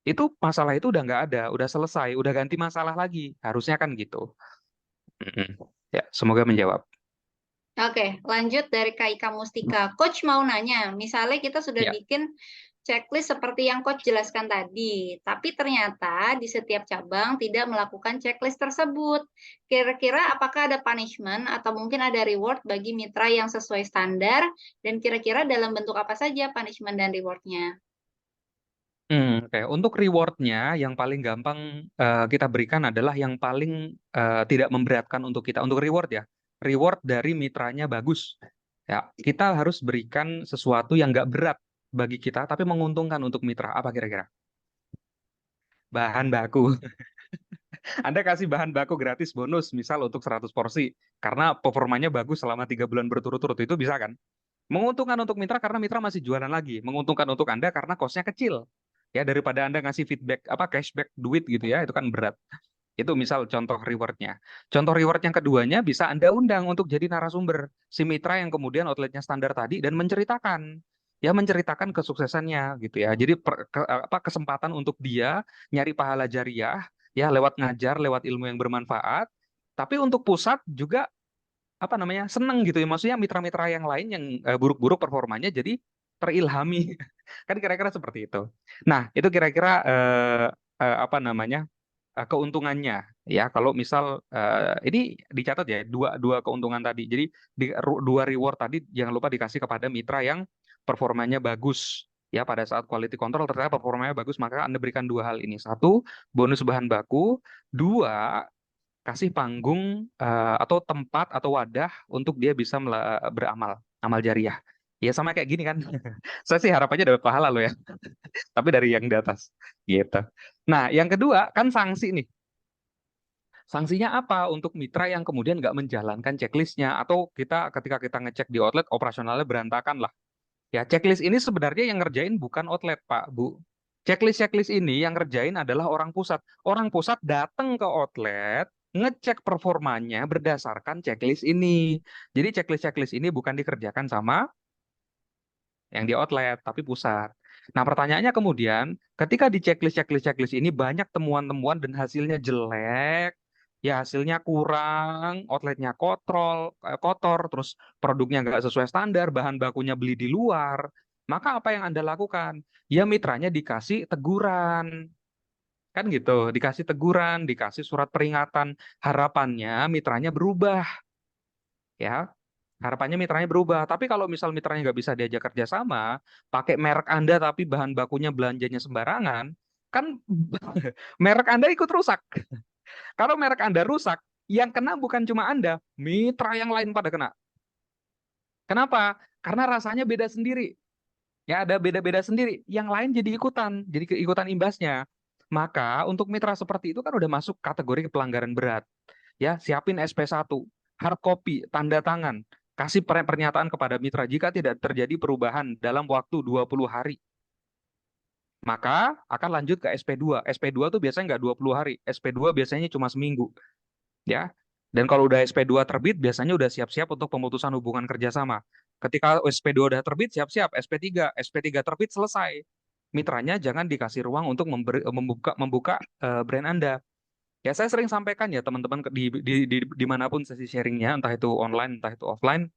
itu masalah itu udah nggak ada, udah selesai, udah ganti masalah lagi. Harusnya kan gitu. Mm-mm. Ya, semoga menjawab. Oke, lanjut dari Kak Ika Mustika. Coach mau nanya, misalnya kita sudah Ya. bikin checklist seperti yang Coach jelaskan tadi, tapi ternyata di setiap cabang tidak melakukan checklist tersebut. Kira-kira apakah ada punishment atau mungkin ada reward bagi mitra yang sesuai standar, dan kira-kira dalam bentuk apa saja punishment dan rewardnya? Oke. Untuk rewardnya yang paling gampang kita berikan adalah yang paling tidak memberatkan untuk kita. Untuk reward ya, reward dari mitranya bagus. Ya, kita harus berikan sesuatu yang nggak berat bagi kita, tapi menguntungkan untuk mitra. Apa kira-kira? Bahan baku. Anda kasih bahan baku gratis bonus, misal untuk 100 porsi, karena performanya bagus selama 3 bulan berturut-turut, itu bisa kan? Menguntungkan untuk mitra karena mitra masih jualan lagi. Menguntungkan untuk Anda karena cost-nya kecil. Ya, daripada Anda ngasih feedback, cashback duit gitu ya, itu kan berat. Itu misal contoh rewardnya. Contoh reward yang keduanya bisa Anda undang untuk jadi narasumber si mitra yang kemudian outletnya standar tadi dan menceritakan kesuksesannya gitu ya. Jadi kesempatan untuk dia nyari pahala jariah ya lewat ngajar, lewat ilmu yang bermanfaat. Tapi untuk pusat juga seneng gitu ya. Maksudnya mitra-mitra yang lain yang buruk-buruk performanya jadi terilhami. Kan kira-kira seperti itu. Nah, itu kira-kira keuntungannya ya kalau misal ini dicatat ya dua dua keuntungan tadi jadi dua reward tadi jangan lupa dikasih kepada mitra yang performanya bagus ya pada saat quality control ternyata performanya bagus maka Anda berikan dua hal ini satu bonus bahan baku dua kasih panggung atau tempat atau wadah untuk dia bisa beramal amal jariah ya sama kayak gini kan saya sih harapannya dapat pahala loh ya tapi dari yang di atas gitu. Nah, yang kedua kan sanksi nih. Sanksinya apa untuk mitra yang kemudian nggak menjalankan checklistnya atau kita ketika kita ngecek di outlet operasionalnya berantakan lah. Ya, checklist ini sebenarnya yang ngerjain bukan outlet, Pak, Bu. Checklist-checklist ini yang ngerjain adalah orang pusat. Orang pusat datang ke outlet, ngecek performanya berdasarkan checklist ini. Jadi checklist-checklist ini bukan dikerjakan sama yang di outlet, tapi pusat. Nah, pertanyaannya kemudian, ketika di checklist ini banyak temuan-temuan dan hasilnya jelek, ya hasilnya kurang, outletnya kotor, terus produknya nggak sesuai standar, bahan bakunya beli di luar, maka apa yang Anda lakukan? Ya mitranya dikasih teguran. Kan gitu, dikasih teguran, dikasih surat peringatan. Harapannya mitranya berubah, ya. Harapannya mitranya berubah. Tapi kalau misal mitranya nggak bisa diajak kerjasama, pakai merek Anda tapi bahan bakunya belanjanya sembarangan, kan merek Anda ikut rusak. Kalau merek Anda rusak, yang kena bukan cuma Anda, mitra yang lain pada kena. Kenapa? Karena rasanya beda sendiri. Ya ada beda-beda sendiri. Yang lain jadi keikutan imbasnya. Maka untuk mitra seperti itu kan udah masuk kategori pelanggaran berat. Ya, siapin SP1, hard copy, tanda tangan, kasih pernyataan kepada mitra jika tidak terjadi perubahan dalam waktu 20 hari. Maka akan lanjut ke SP2. SP2 tuh biasanya nggak 20 hari. SP2 biasanya cuma seminggu. Ya. Dan kalau udah SP2 terbit, biasanya udah siap-siap untuk pemutusan hubungan kerjasama. Ketika SP2 udah terbit, siap-siap. SP3. SP3 terbit, selesai. Mitranya jangan dikasih ruang untuk membuka brand Anda. Ya saya sering sampaikan ya teman-teman dimanapun sesi sharingnya, entah itu online, entah itu offline,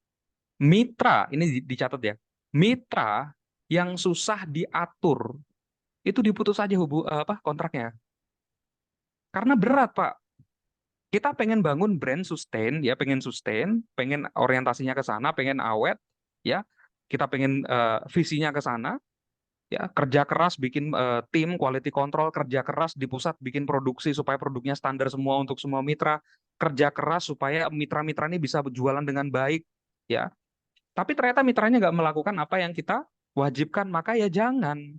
mitra ini dicatat ya, mitra yang susah diatur itu diputus aja kontraknya, karena berat Pak. Kita pengen bangun brand sustain, ya pengen sustain, pengen orientasinya ke sana, pengen awet, ya kita pengen visinya ke sana, Ya, kerja keras bikin tim quality control, kerja keras di pusat bikin produksi supaya produknya standar semua untuk semua mitra, kerja keras supaya mitra-mitra ini bisa berjualan dengan baik, ya. Tapi ternyata mitranya nggak melakukan apa yang kita wajibkan, maka ya jangan,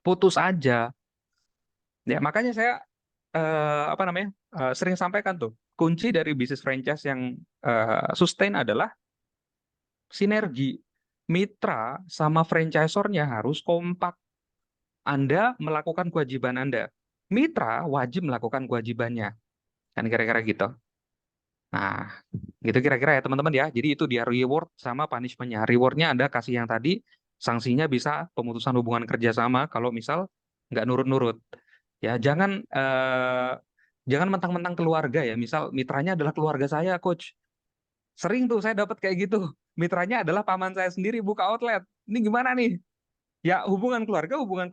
putus aja. Ya, makanya saya apa namanya sering sampaikan tuh, kunci dari bisnis franchise yang sustain adalah sinergi. Mitra sama franchisornya harus kompak. Anda melakukan kewajiban Anda. Mitra wajib melakukan kewajibannya. Kan kira-kira gitu. Nah, gitu kira-kira ya teman-teman ya. Jadi itu dia reward sama punishment-nya. Reward-nya Anda kasih yang tadi, sanksinya bisa pemutusan hubungan kerja sama kalau misal nggak nurut-nurut. Ya, jangan mentang-mentang keluarga ya. Misal mitranya adalah keluarga saya, coach. Sering tuh saya dapat kayak gitu. Mitranya adalah paman saya sendiri buka outlet. Ini gimana nih? Ya, hubungan keluarga, hubungan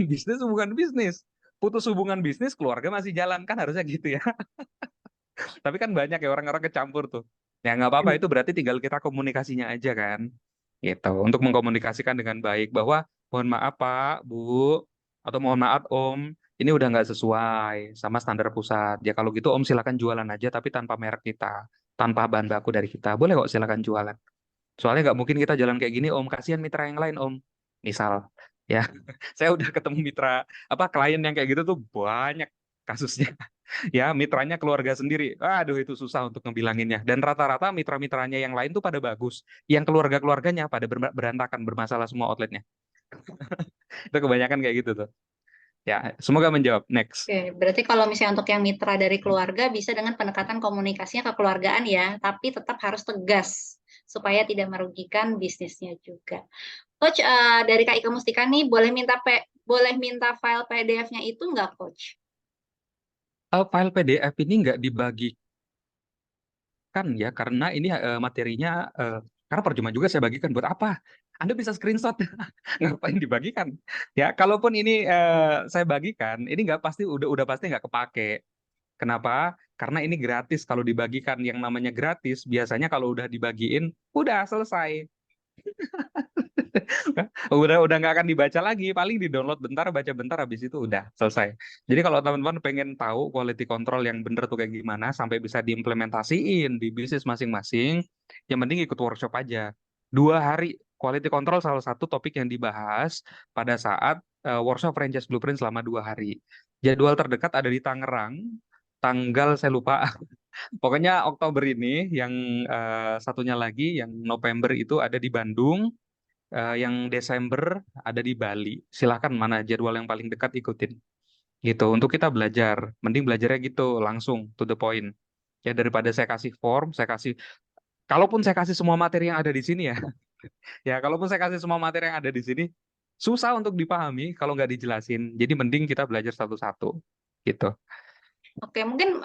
bisnis. Putus hubungan bisnis, keluarga masih jalan, kan harusnya gitu ya. Tapi kan banyak ya orang-orang kecampur tuh. Ya nggak apa-apa, itu berarti tinggal kita komunikasinya aja kan. Gitu, untuk mengkomunikasikan dengan baik bahwa mohon maaf Pak, Bu, atau mohon maaf Om, ini udah nggak sesuai sama standar pusat. Ya kalau gitu Om silakan jualan aja, tapi tanpa merek kita, tanpa bahan baku dari kita. Boleh kok silakan jualan. Soalnya nggak mungkin kita jalan kayak gini, Om. Kasihan mitra yang lain, Om. Misal, ya, saya udah ketemu mitra, apa klien yang kayak gitu tuh banyak kasusnya. Ya, mitranya keluarga sendiri. Aduh, itu susah untuk ngebilanginnya. Dan rata-rata mitra-mitranya yang lain tuh pada bagus. Yang keluarga-keluarganya pada berantakan, bermasalah semua outletnya. Itu kebanyakan kayak gitu tuh. Ya, semoga menjawab. Next. Oke, berarti kalau misalnya untuk yang mitra dari keluarga bisa dengan pendekatan komunikasinya kekeluargaan ya, tapi tetap harus tegas supaya tidak merugikan bisnisnya juga. Coach, dari Kak Ika Mustika nih boleh minta file PDF-nya itu nggak, Coach? File PDF ini nggak dibagikan ya, karena ini materinya, karena percuma juga saya bagikan buat apa? Anda bisa screenshot, ngapain dibagikan? Ya, kalaupun ini saya bagikan, ini nggak pasti udah pasti nggak kepake. Kenapa? Karena ini gratis. Kalau dibagikan yang namanya gratis, biasanya kalau udah dibagiin, udah selesai. Udah nggak akan dibaca lagi, paling di-download bentar, baca bentar, habis itu udah selesai. Jadi kalau teman-teman pengen tahu quality control yang bener tuh kayak gimana, sampai bisa diimplementasiin di bisnis masing-masing, yang penting ikut workshop aja. 2 hari quality control salah satu topik yang dibahas pada saat workshop franchise blueprint selama 2 hari. Jadwal terdekat ada di Tangerang, tanggal saya lupa. Pokoknya Oktober ini, yang satunya lagi, yang November itu ada di Bandung, yang Desember ada di Bali. Silahkan mana jadwal yang paling dekat ikutin. Gitu. Untuk kita belajar, mending belajarnya gitu langsung to the point. Ya daripada saya kasih form, kalaupun saya kasih semua materi yang ada di sini ya, ya kalaupun saya kasih semua materi yang ada di sini, susah untuk dipahami kalau nggak dijelasin. Jadi mending kita belajar satu-satu. Gitu. Oke, mungkin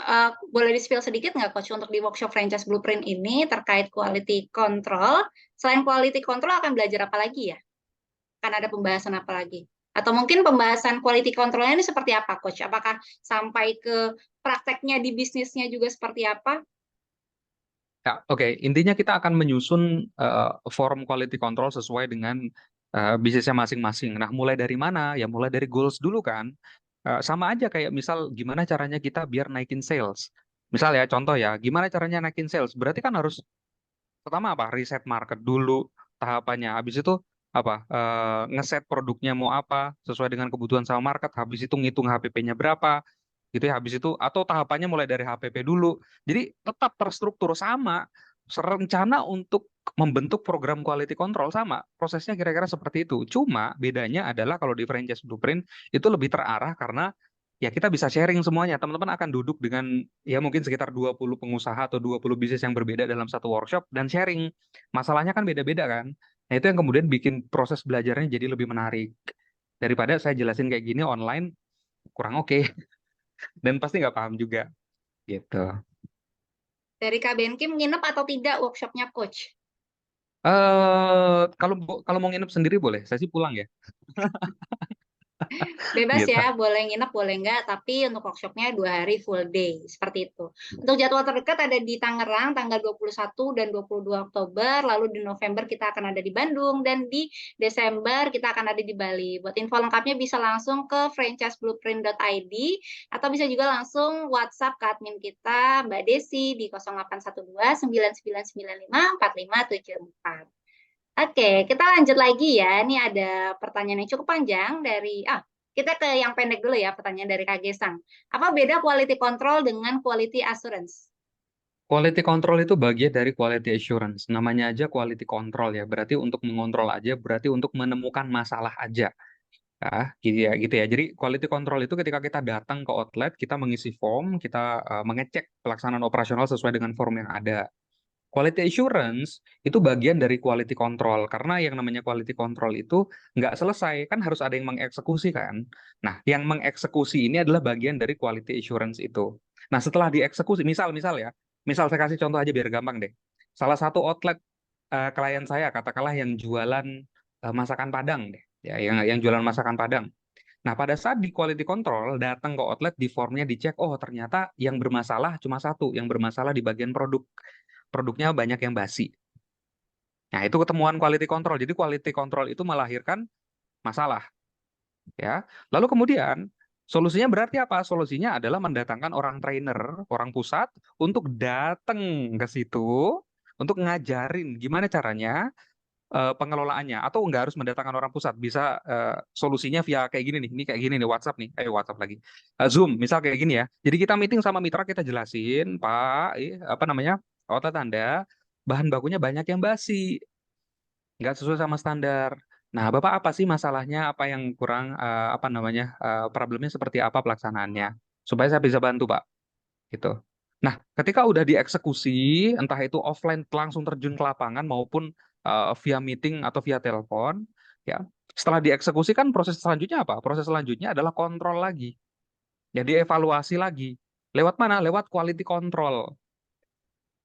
boleh di-spill sedikit nggak, Coach, untuk di workshop franchise blueprint ini terkait quality control. Selain quality control akan belajar apa lagi ya? Akan ada pembahasan apa lagi? Atau mungkin pembahasan quality controlnya ini seperti apa, Coach? Apakah sampai ke prakteknya di bisnisnya juga seperti apa? Ya, oke. Intinya kita akan menyusun form quality control sesuai dengan bisnisnya masing-masing. Nah, mulai dari mana? Ya, mulai dari goals dulu kan. Sama aja kayak misal gimana caranya kita biar naikin sales. Misal ya, contoh ya, gimana caranya naikin sales? Berarti kan harus pertama apa? Riset market dulu tahapannya. Habis itu apa? Ngeset produknya mau apa sesuai dengan kebutuhan sama market. Habis itu ngitung HPP-nya berapa gitu ya. Habis itu atau tahapannya mulai dari HPP dulu. Jadi tetap terstruktur sama, rencana untuk membentuk program quality control sama. Prosesnya kira-kira seperti itu. Cuma bedanya adalah kalau di franchise blueprint itu lebih terarah karena ya kita bisa sharing semuanya. Teman-teman akan duduk dengan ya mungkin sekitar 20 pengusaha atau 20 bisnis yang berbeda dalam satu workshop dan sharing. Masalahnya kan beda-beda kan. Nah, itu yang kemudian bikin proses belajarnya jadi lebih menarik. Daripada saya jelasin kayak gini online kurang oke dan pasti nggak paham juga gitu. Dari KBN Kim nginep atau tidak workshopnya, Coach? Kalau kalau mau nginep sendiri boleh, saya sih pulang ya. Bebas gitu. ya, boleh nginep, boleh enggak, tapi untuk workshopnya 2 hari full day, seperti itu. Untuk jadwal terdekat ada di Tangerang, tanggal 21 dan 22 Oktober, lalu di November kita akan ada di Bandung, dan di Desember kita akan ada di Bali. Buat info lengkapnya bisa langsung ke franchiseblueprint.id, atau bisa juga langsung WhatsApp ke admin kita, Mbak Desi, di 0812 9995 4574. Oke, kita lanjut lagi ya. Ini ada pertanyaan yang cukup panjang dari kita ke yang pendek dulu ya, pertanyaan dari Kak Gesang. Apa beda quality control dengan quality assurance? Quality control itu bagian dari quality assurance. Namanya aja quality control ya. Berarti untuk mengontrol aja, berarti untuk menemukan masalah aja. Gitu ya, gitu ya. Jadi quality control itu ketika kita datang ke outlet, kita mengisi form, kita mengecek pelaksanaan operasional sesuai dengan form yang ada. Quality assurance itu bagian dari quality control karena yang namanya quality control itu nggak selesai, kan harus ada yang mengeksekusi kan. Nah, yang mengeksekusi ini adalah bagian dari quality assurance itu. Nah, setelah dieksekusi, misal ya, misal saya kasih contoh aja biar gampang deh. Salah satu outlet klien saya katakanlah yang jualan masakan Padang deh, ya, yang jualan masakan Padang. Nah, pada saat di quality control datang ke outlet di formnya dicek, oh ternyata yang bermasalah cuma satu, yang bermasalah di bagian produk. Produknya banyak yang basi. Nah, itu ketemuan quality control. Jadi quality control itu melahirkan masalah, ya. Lalu kemudian solusinya berarti apa? Solusinya adalah mendatangkan orang trainer, orang pusat untuk datang ke situ untuk ngajarin gimana caranya pengelolaannya atau nggak harus mendatangkan orang pusat bisa solusinya via kayak gini nih ini kayak gini nih WhatsApp nih WhatsApp lagi. Zoom misal kayak gini ya, jadi kita meeting sama mitra kita jelasin Pak apa namanya outlet Anda bahan bakunya banyak yang basi nggak sesuai sama standar. Nah Bapak apa sih masalahnya, apa yang kurang apa namanya problemnya seperti apa pelaksanaannya supaya saya bisa bantu Pak gitu. Nah, ketika udah dieksekusi, entah itu offline langsung terjun ke lapangan maupun via meeting atau via telepon, ya. Setelah dieksekusi kan proses selanjutnya apa? Proses selanjutnya adalah kontrol lagi. Jadi evaluasi lagi. Lewat mana? Lewat quality control,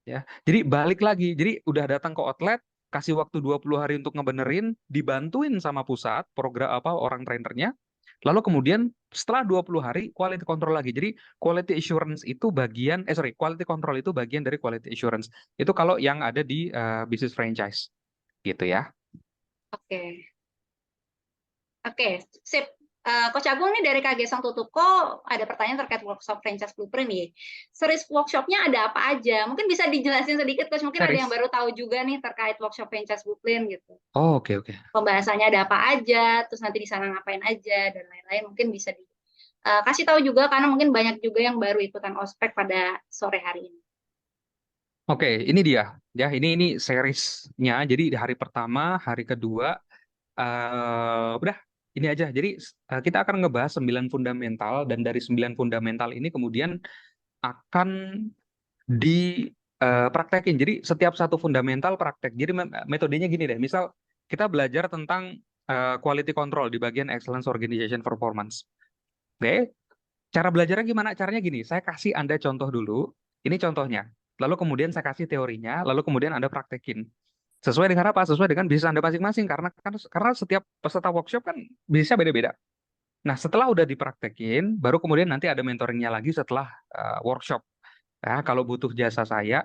ya. Jadi balik lagi. Jadi udah datang ke outlet, kasih waktu 20 hari untuk ngebenerin, dibantuin sama pusat, program apa orang trainernya. Lalu kemudian setelah 20 hari quality control lagi. Jadi quality assurance itu bagian quality control itu bagian dari quality assurance. Itu kalau yang ada di bisnis franchise gitu ya. Oke. Oke, sip. Coach Agung nih dari KG Sang Tutuko ada pertanyaan terkait workshop franchise blueprint nih. Series workshopnya ada apa aja? Mungkin bisa dijelasin sedikit, Coach. Mungkin ada yang Series. baru tahu juga nih terkait workshop franchise blueprint gitu. Oh, oke oke. Pembahasannya ada apa aja, terus nanti di sana ngapain aja dan lain-lain. Mungkin bisa kasih tahu juga karena mungkin banyak juga yang baru ikutan ospek pada sore hari ini. Oke, ini dia. Ya, ini seriesnya. Jadi di hari pertama, hari kedua udah ini aja. Jadi kita akan ngebahas 9 fundamental dan dari 9 fundamental ini kemudian akan dipraktekin. Jadi setiap satu fundamental praktek. Jadi metodenya gini deh. Misal kita belajar tentang quality control di bagian excellence organization performance. Oke, cara belajarnya gimana? Caranya gini, saya kasih Anda contoh dulu. Ini contohnya. Lalu kemudian saya kasih teorinya, lalu kemudian Anda praktekin. Sesuai dengan apa? Sesuai dengan bisnis Anda masing-masing karena setiap peserta workshop kan bisnisnya beda-beda. Nah, setelah udah dipraktekin, baru kemudian nanti ada mentoringnya lagi setelah workshop. Ya, kalau butuh jasa saya,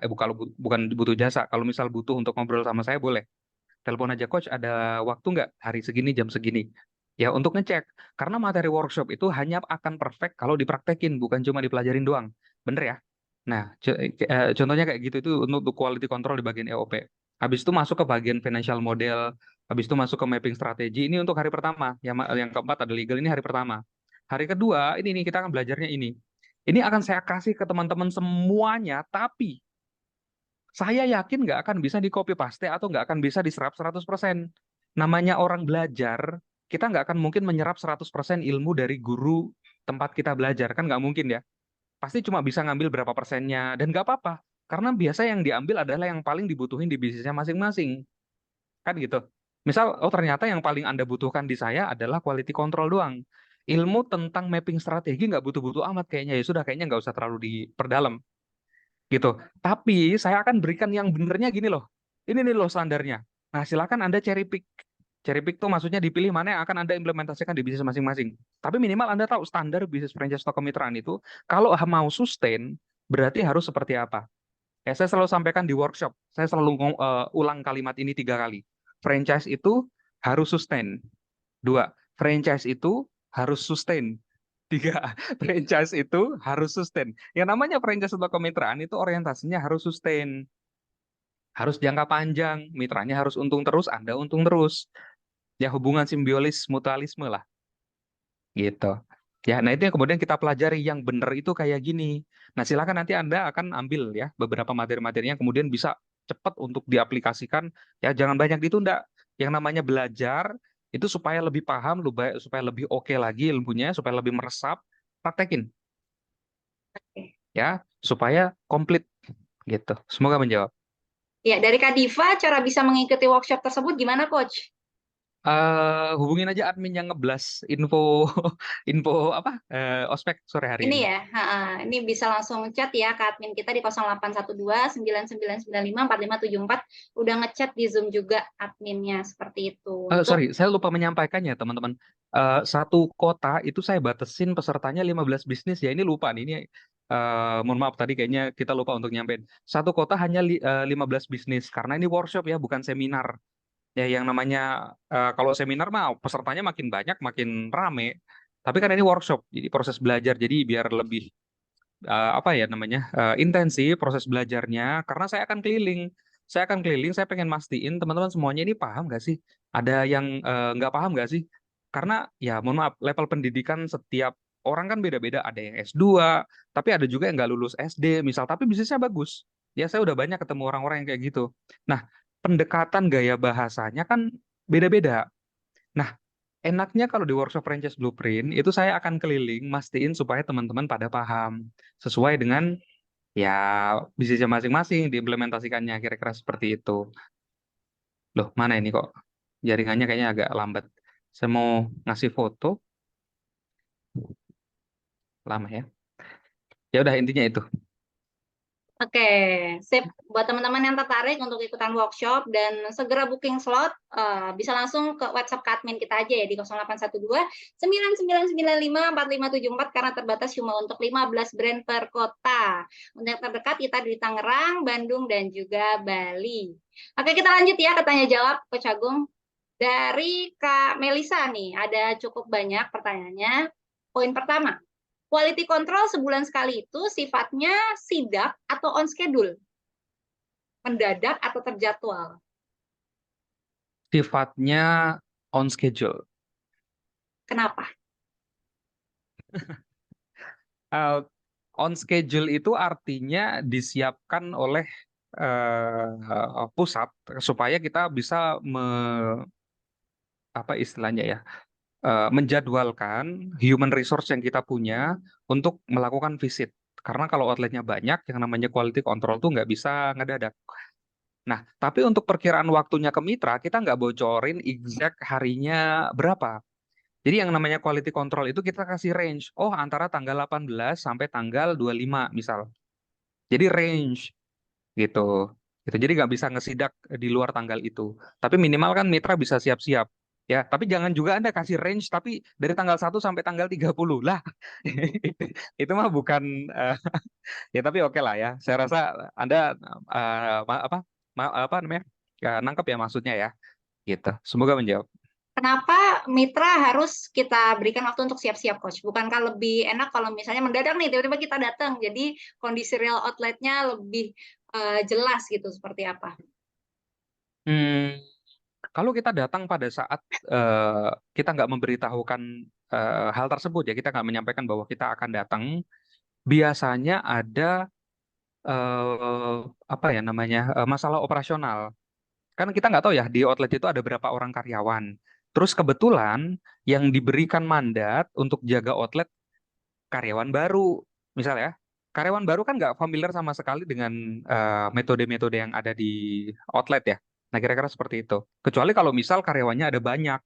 bukan butuh jasa, kalau misal butuh untuk ngobrol sama saya boleh. Telepon aja coach, ada waktu nggak hari segini jam segini? Ya untuk ngecek, karena materi workshop itu hanya akan perfect kalau dipraktekin, bukan cuma dipelajarin doang. Bener ya? Nah, contohnya kayak gitu itu untuk quality control di bagian EOP. Habis itu masuk ke bagian financial model, habis itu masuk ke mapping strategi. Ini untuk hari pertama. Yang keempat ada legal, ini hari pertama. Hari kedua, ini nih kita akan belajarnya ini. Ini akan saya kasih ke teman-teman semuanya, tapi saya yakin nggak akan bisa di copy paste atau nggak akan bisa diserap 100%. Namanya orang belajar, kita nggak akan mungkin menyerap 100% ilmu dari guru tempat kita belajar. Kan nggak mungkin ya. Pasti cuma bisa ngambil berapa persennya. Dan nggak apa-apa. Karena biasa yang diambil adalah yang paling dibutuhin di bisnisnya masing-masing. Kan gitu. Misal, oh ternyata yang paling Anda butuhkan di saya adalah quality control doang. Ilmu tentang mapping strategi nggak butuh-butuh amat kayaknya. Ya sudah, kayaknya nggak usah terlalu diperdalam gitu. Tapi saya akan berikan yang benernya gini loh. Ini nih loh standarnya. Nah, silakan Anda cherry pick. Cherry pick tuh maksudnya dipilih mana yang akan Anda implementasikan di bisnis masing-masing. Tapi minimal Anda tahu standar bisnis franchise atau kemitraan itu, kalau mau sustain, berarti harus seperti apa. Ya, saya selalu sampaikan di workshop, saya selalu ulang kalimat ini 3 kali. Franchise itu harus sustain. 2, franchise itu harus sustain. 3, franchise itu harus sustain. Yang namanya franchise atau kemitraan itu orientasinya harus sustain. Harus jangka panjang, mitranya harus untung terus, Anda untung terus. Ya hubungan simbiosis mutualisme lah gitu. Ya, nah itu yang kemudian kita pelajari yang benar itu kayak gini. Nah, silakan nanti Anda akan ambil ya beberapa materi-materinya kemudian bisa cepat untuk diaplikasikan. Ya, jangan banyak ditunda. Yang namanya belajar itu supaya lebih paham, supaya lebih oke lagi ilmunya, supaya lebih meresap, praktekin Oke. ya, supaya komplit gitu. Semoga menjawab. Ya, dari Kak Diva, cara bisa mengikuti workshop tersebut gimana, Coach? Hubungin aja admin yang ngeblas info info apa ospek sore hari Ini ini. ya, ini bisa langsung chat ya ke admin kita di 0812 9995 4574. Udah ngechat di Zoom juga adminnya seperti itu. Untuk Sorry, saya lupa menyampaikannya, teman-teman. Satu kota itu saya batasin pesertanya 15 bisnis ya. Ini lupa nih. Ini mohon maaf tadi kayaknya kita lupa untuk nyampein. Satu kota hanya 15 bisnis karena ini workshop ya, bukan seminar. Ya yang namanya kalau seminar mah pesertanya makin banyak, makin rame. Tapi kan ini workshop, jadi proses belajar. Jadi biar lebih apa ya namanya intensif proses belajarnya karena saya akan keliling saya pengen mastiin teman-teman semuanya ini paham nggak sih ada yang nggak paham nggak sih karena ya mohon maaf level pendidikan setiap orang kan beda-beda ada yang S2 tapi ada juga yang nggak lulus SD misal tapi bisnisnya bagus ya saya udah banyak ketemu orang-orang yang kayak gitu nah pendekatan gaya bahasanya kan beda-beda. Nah, enaknya kalau di workshop franchise blueprint itu saya akan keliling mastiin supaya teman-teman pada paham sesuai dengan ya bisnisnya masing-masing diimplementasikannya kira-kira seperti itu. Loh, mana ini kok jaringannya kayaknya agak lambat. Saya mau ngasih foto lama ya. Ya udah intinya itu. Oke, sip. Buat teman-teman yang tertarik untuk ikutan workshop dan segera booking slot, bisa langsung ke WhatsApp ke admin kita aja ya di 0812 9995 4574 karena terbatas cuma untuk 15 brand per kota. Untuk yang terdekat kita di Tangerang, Bandung, dan juga Bali. Oke, kita lanjut ya ke tanya jawab, Coach Agung. Dari Kak Melisa nih, ada cukup banyak pertanyaannya. Poin pertama, quality control sebulan sekali itu sifatnya sidak atau on schedule? Mendadak atau terjadwal? Sifatnya on schedule. Kenapa? Uh, on schedule itu artinya disiapkan oleh pusat supaya kita bisa apa istilahnya ya menjadwalkan human resource yang kita punya untuk melakukan visit. Karena kalau outletnya banyak, yang namanya quality control tuh nggak bisa ngedadak. Nah, tapi untuk perkiraan waktunya ke mitra, kita nggak bocorin exact harinya berapa. Jadi yang namanya quality control itu kita kasih range. Oh, antara tanggal 18 sampai tanggal 25 misal. Jadi range gitu. Gitu. Jadi nggak bisa ngesidak di luar tanggal itu. Tapi minimal kan mitra bisa siap-siap. Ya, tapi jangan juga Anda kasih range tapi dari tanggal 1 sampai tanggal 30 lah. Itu mah bukan ya tapi oke lah ya. Saya rasa Anda apa namanya? Nangkep ya maksudnya ya. Gitu. Semoga menjawab. Kenapa mitra harus kita berikan waktu untuk siap-siap, Coach? Bukankah lebih enak kalau misalnya mendadak nih, tiba-tiba kita datang, jadi kondisi real outletnya lebih jelas gitu, seperti apa? Hmm, kalau kita datang pada saat kita nggak memberitahukan hal tersebut ya, kita nggak menyampaikan bahwa kita akan datang, biasanya ada apa ya namanya masalah operasional. Kan kita nggak tahu ya di outlet itu ada berapa orang karyawan. Terus kebetulan yang diberikan mandat untuk jaga outlet karyawan baru, misalnya ya, karyawan baru kan nggak familiar sama sekali dengan metode-metode yang ada di outlet ya. Nah kira-kira seperti itu. Kecuali kalau misal karyawannya ada banyak.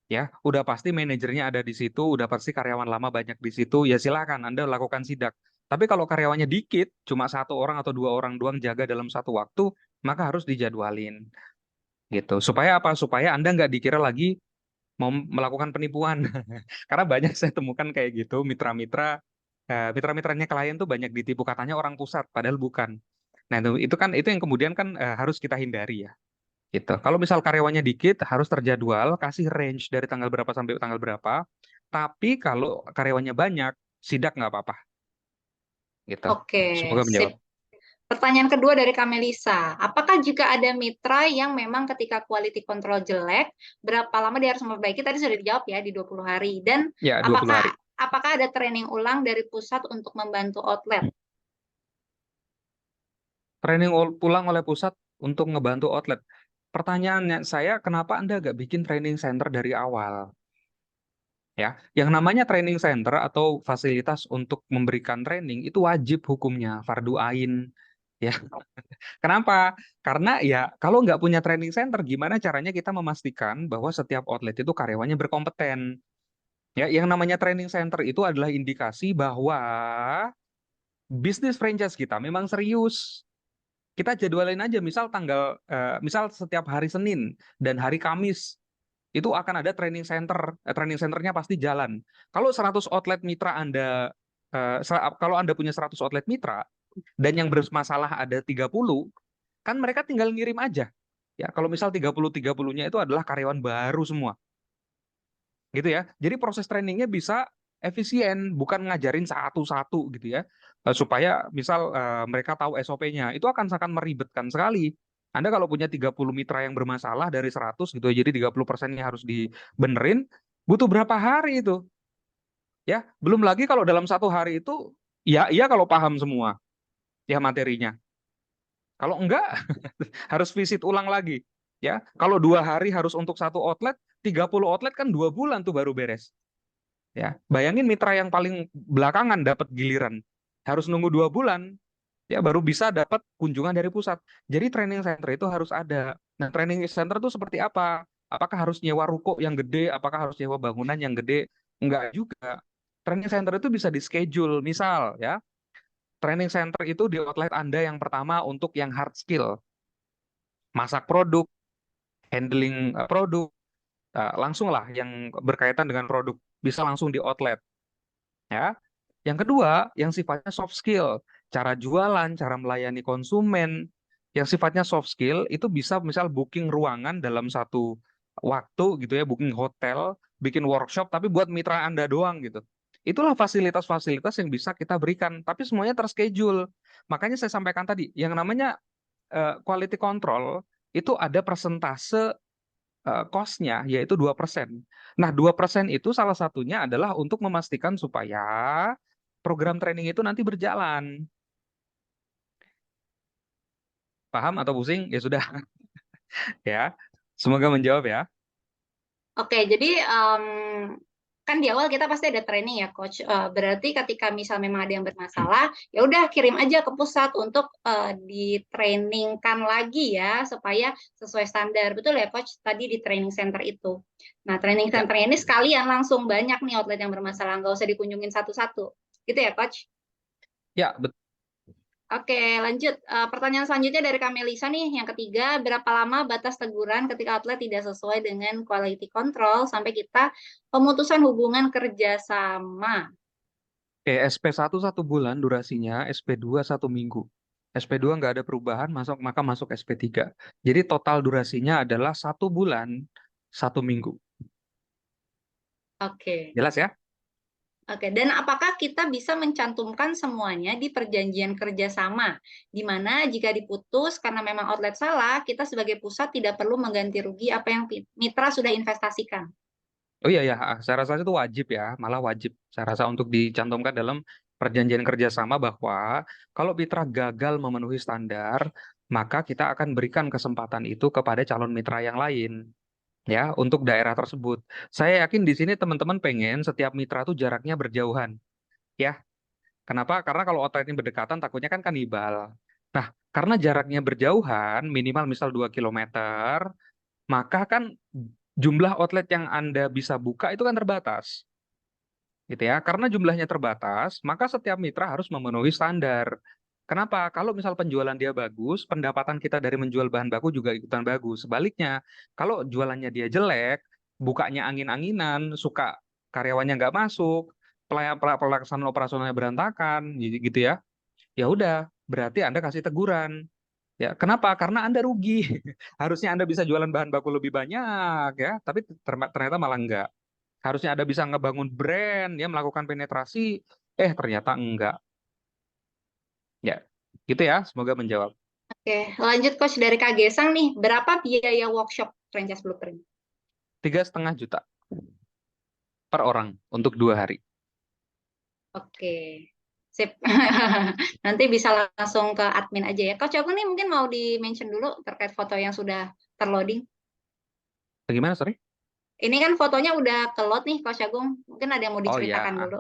Ya, udah pasti manajernya ada di situ, udah pasti karyawan lama banyak di situ, ya silakan Anda lakukan sidak. Tapi kalau karyawannya dikit, cuma 1 orang atau 2 orang doang jaga dalam satu waktu, maka harus dijadwalin. gitu. Supaya apa? Supaya Anda nggak dikira lagi mau melakukan penipuan. Karena banyak saya temukan kayak gitu, mitra-mitranya klien tuh banyak ditipu katanya orang pusat, padahal bukan. Nah, itu kan itu yang kemudian kan harus kita hindari ya. Gitu. Kalau misal karyawannya dikit, harus terjadwal, kasih range dari tanggal berapa sampai tanggal berapa. Tapi kalau karyawannya banyak, sidak nggak apa-apa. Gitu. Oke, Semoga sip. menjawab. Pertanyaan kedua dari Kamelisa, apakah jika ada mitra yang memang ketika quality control jelek, berapa lama dia harus memperbaiki? Tadi sudah dijawab ya, di 20 hari. Dan Ya, 20 apakah hari. apakah ada training ulang dari pusat untuk membantu outlet? Training pulang oleh pusat untuk ngebantu outlet. Pertanyaannya saya, kenapa Anda nggak bikin training center dari awal? Ya, yang namanya training center atau fasilitas untuk memberikan training itu wajib hukumnya, fardu ain. Ya, kenapa? Karena ya kalau nggak punya training center, gimana caranya kita memastikan bahwa setiap outlet itu karyawannya berkompeten? Ya, yang namanya training center itu adalah indikasi bahwa bisnis franchise kita memang serius. Kita jadwalin aja, misal setiap hari Senin dan hari Kamis itu akan ada training center. Training centernya pasti jalan. Kalau 100 outlet mitra Anda, kalau Anda punya 100 outlet mitra dan yang bermasalah ada 30, kan mereka tinggal ngirim aja. Ya, kalau misal 30-30-nya itu adalah karyawan baru semua. Gitu ya. Jadi proses trainingnya bisa efisien, bukan ngajarin satu-satu gitu ya. Supaya misal mereka tahu SOP-nya, itu akan sangat meribetkan sekali. Anda kalau punya 30 mitra yang bermasalah dari 100 gitu ya, jadi 30%-nya harus dibenerin, butuh berapa hari itu? Ya, belum lagi kalau dalam satu hari itu, ya iya kalau paham semua ya materinya. Kalau enggak, harus visit ulang lagi. Ya, kalau 2 hari harus untuk satu outlet, 30 outlet kan 2 bulan tuh baru beres. Ya, bayangin mitra yang paling belakangan dapat giliran harus nunggu 2 bulan ya baru bisa dapat kunjungan dari pusat. Jadi training center itu harus ada. Nah, training center itu seperti apa? Apakah harus nyewa ruko yang gede? Apakah harus nyewa bangunan yang gede? Enggak juga. Training center itu bisa di schedule. Misal ya, training center itu di outlet Anda yang pertama untuk yang hard skill, masak produk, handling produk, langsung lah yang berkaitan dengan produk bisa langsung di outlet. Ya, yang kedua, yang sifatnya soft skill, cara jualan, cara melayani konsumen, yang sifatnya soft skill itu bisa misal booking ruangan dalam satu waktu gitu ya, booking hotel, bikin workshop, tapi buat mitra Anda doang gitu. Itulah fasilitas-fasilitas yang bisa kita berikan, tapi semuanya terschedule. Makanya saya sampaikan tadi, yang namanya quality control itu ada persentase cost-nya yaitu 2%. Nah, 2% itu salah satunya adalah untuk memastikan supaya program training itu nanti berjalan. Paham atau pusing? Ya sudah, ya. Semoga menjawab ya. Oke, jadi kan di awal kita pasti ada training ya, Coach. Berarti ketika misal memang ada yang bermasalah, ya udah kirim aja ke pusat untuk ditrainingkan lagi ya, supaya sesuai standar. Betul ya, Coach? Tadi di training center itu. Nah, training Ya, center ini sekalian langsung banyak nih outlet yang bermasalah, nggak usah dikunjungin satu-satu. Gitu ya, Coach? ya, betul. Oke, lanjut. Pertanyaan selanjutnya dari Kamelisa nih, yang ketiga, berapa lama batas teguran ketika outlet tidak sesuai dengan quality control sampai kita pemutusan hubungan kerjasama? Oke, SP1 1 bulan durasinya, SP2 1 minggu. SP2 nggak ada perubahan, maka masuk SP3. Jadi total durasinya adalah 1 bulan, 1 minggu. Oke. Jelas ya? Oke, dan apakah kita bisa mencantumkan semuanya di perjanjian kerjasama, di mana jika diputus karena memang outlet salah, kita sebagai pusat tidak perlu mengganti rugi apa yang mitra sudah investasikan? Oh iya ya, saya rasa itu wajib ya, malah wajib. Saya rasa untuk dicantumkan dalam perjanjian kerjasama bahwa kalau mitra gagal memenuhi standar, maka kita akan berikan kesempatan itu kepada calon mitra yang lain ya untuk daerah tersebut. Saya yakin di sini teman-teman pengen setiap mitra tuh jaraknya berjauhan ya. Kenapa? Karena kalau outletnya berdekatan takutnya kan kanibal. Nah, karena jaraknya berjauhan, minimal misal 2 kilometer, maka kan jumlah outlet yang Anda bisa buka itu kan terbatas. Gitu ya. Karena jumlahnya terbatas, maka setiap mitra harus memenuhi standar. Kenapa? Kalau misal penjualan dia bagus, pendapatan kita dari menjual bahan baku juga ikutan bagus. Sebaliknya, kalau jualannya dia jelek, bukanya angin-anginan, suka karyawannya nggak masuk, pelaksanaan operasionalnya berantakan, gitu ya. Ya udah, berarti Anda kasih teguran. Ya, kenapa? Karena Anda rugi. Harusnya Anda bisa jualan bahan baku lebih banyak ya, tapi ternyata malah enggak. Harusnya Anda bisa ngebangun brand, ya melakukan penetrasi, ternyata enggak. Ya, gitu ya. Semoga menjawab. Oke, lanjut Coach dari Kak Gesang nih. Berapa biaya workshop franchise blueprint? 3,5 juta per orang untuk 2 hari. Oke, sip. Nanti bisa langsung ke admin aja ya. Coach Agung nih mungkin mau di-mention dulu terkait foto yang sudah terloading. Bagaimana, sorry? Ini kan fotonya udah ke-load nih, Coach Agung. Mungkin ada yang mau Oh diceritakan ya, dulu.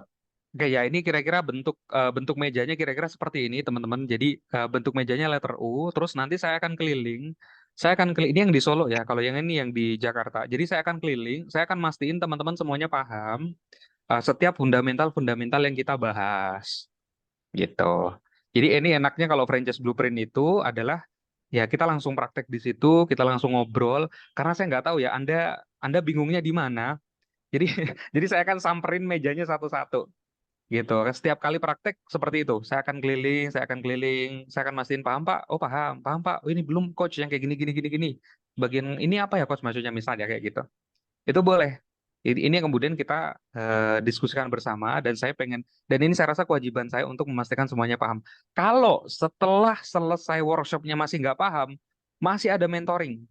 oke ya, ini kira-kira bentuk mejanya kira-kira seperti ini, teman-teman. Jadi bentuk mejanya letter U, terus nanti saya akan keliling. Ini yang di Solo ya, kalau yang ini yang di Jakarta. Jadi saya akan keliling, saya akan mastiin teman-teman semuanya paham setiap fundamental-fundamental yang kita bahas. Gitu. Jadi ini enaknya kalau franchise blueprint itu adalah ya kita langsung praktek di situ, kita langsung ngobrol. Karena saya nggak tahu ya, Anda bingungnya di mana. Jadi jadi saya akan samperin mejanya satu-satu. Gitu. Setiap kali praktek seperti itu. Saya akan keliling, saya akan mastiin paham Pak. Oh paham, paham Pak. Oh, ini belum coach yang kayak gini gini gini gini. Bagian ini apa ya coach maksudnya misalnya kayak gitu. Itu boleh. Ini yang kemudian kita diskusikan bersama dan ini saya rasa kewajiban saya untuk memastikan semuanya paham. Kalau setelah selesai workshopnya masih nggak paham, masih ada mentoring.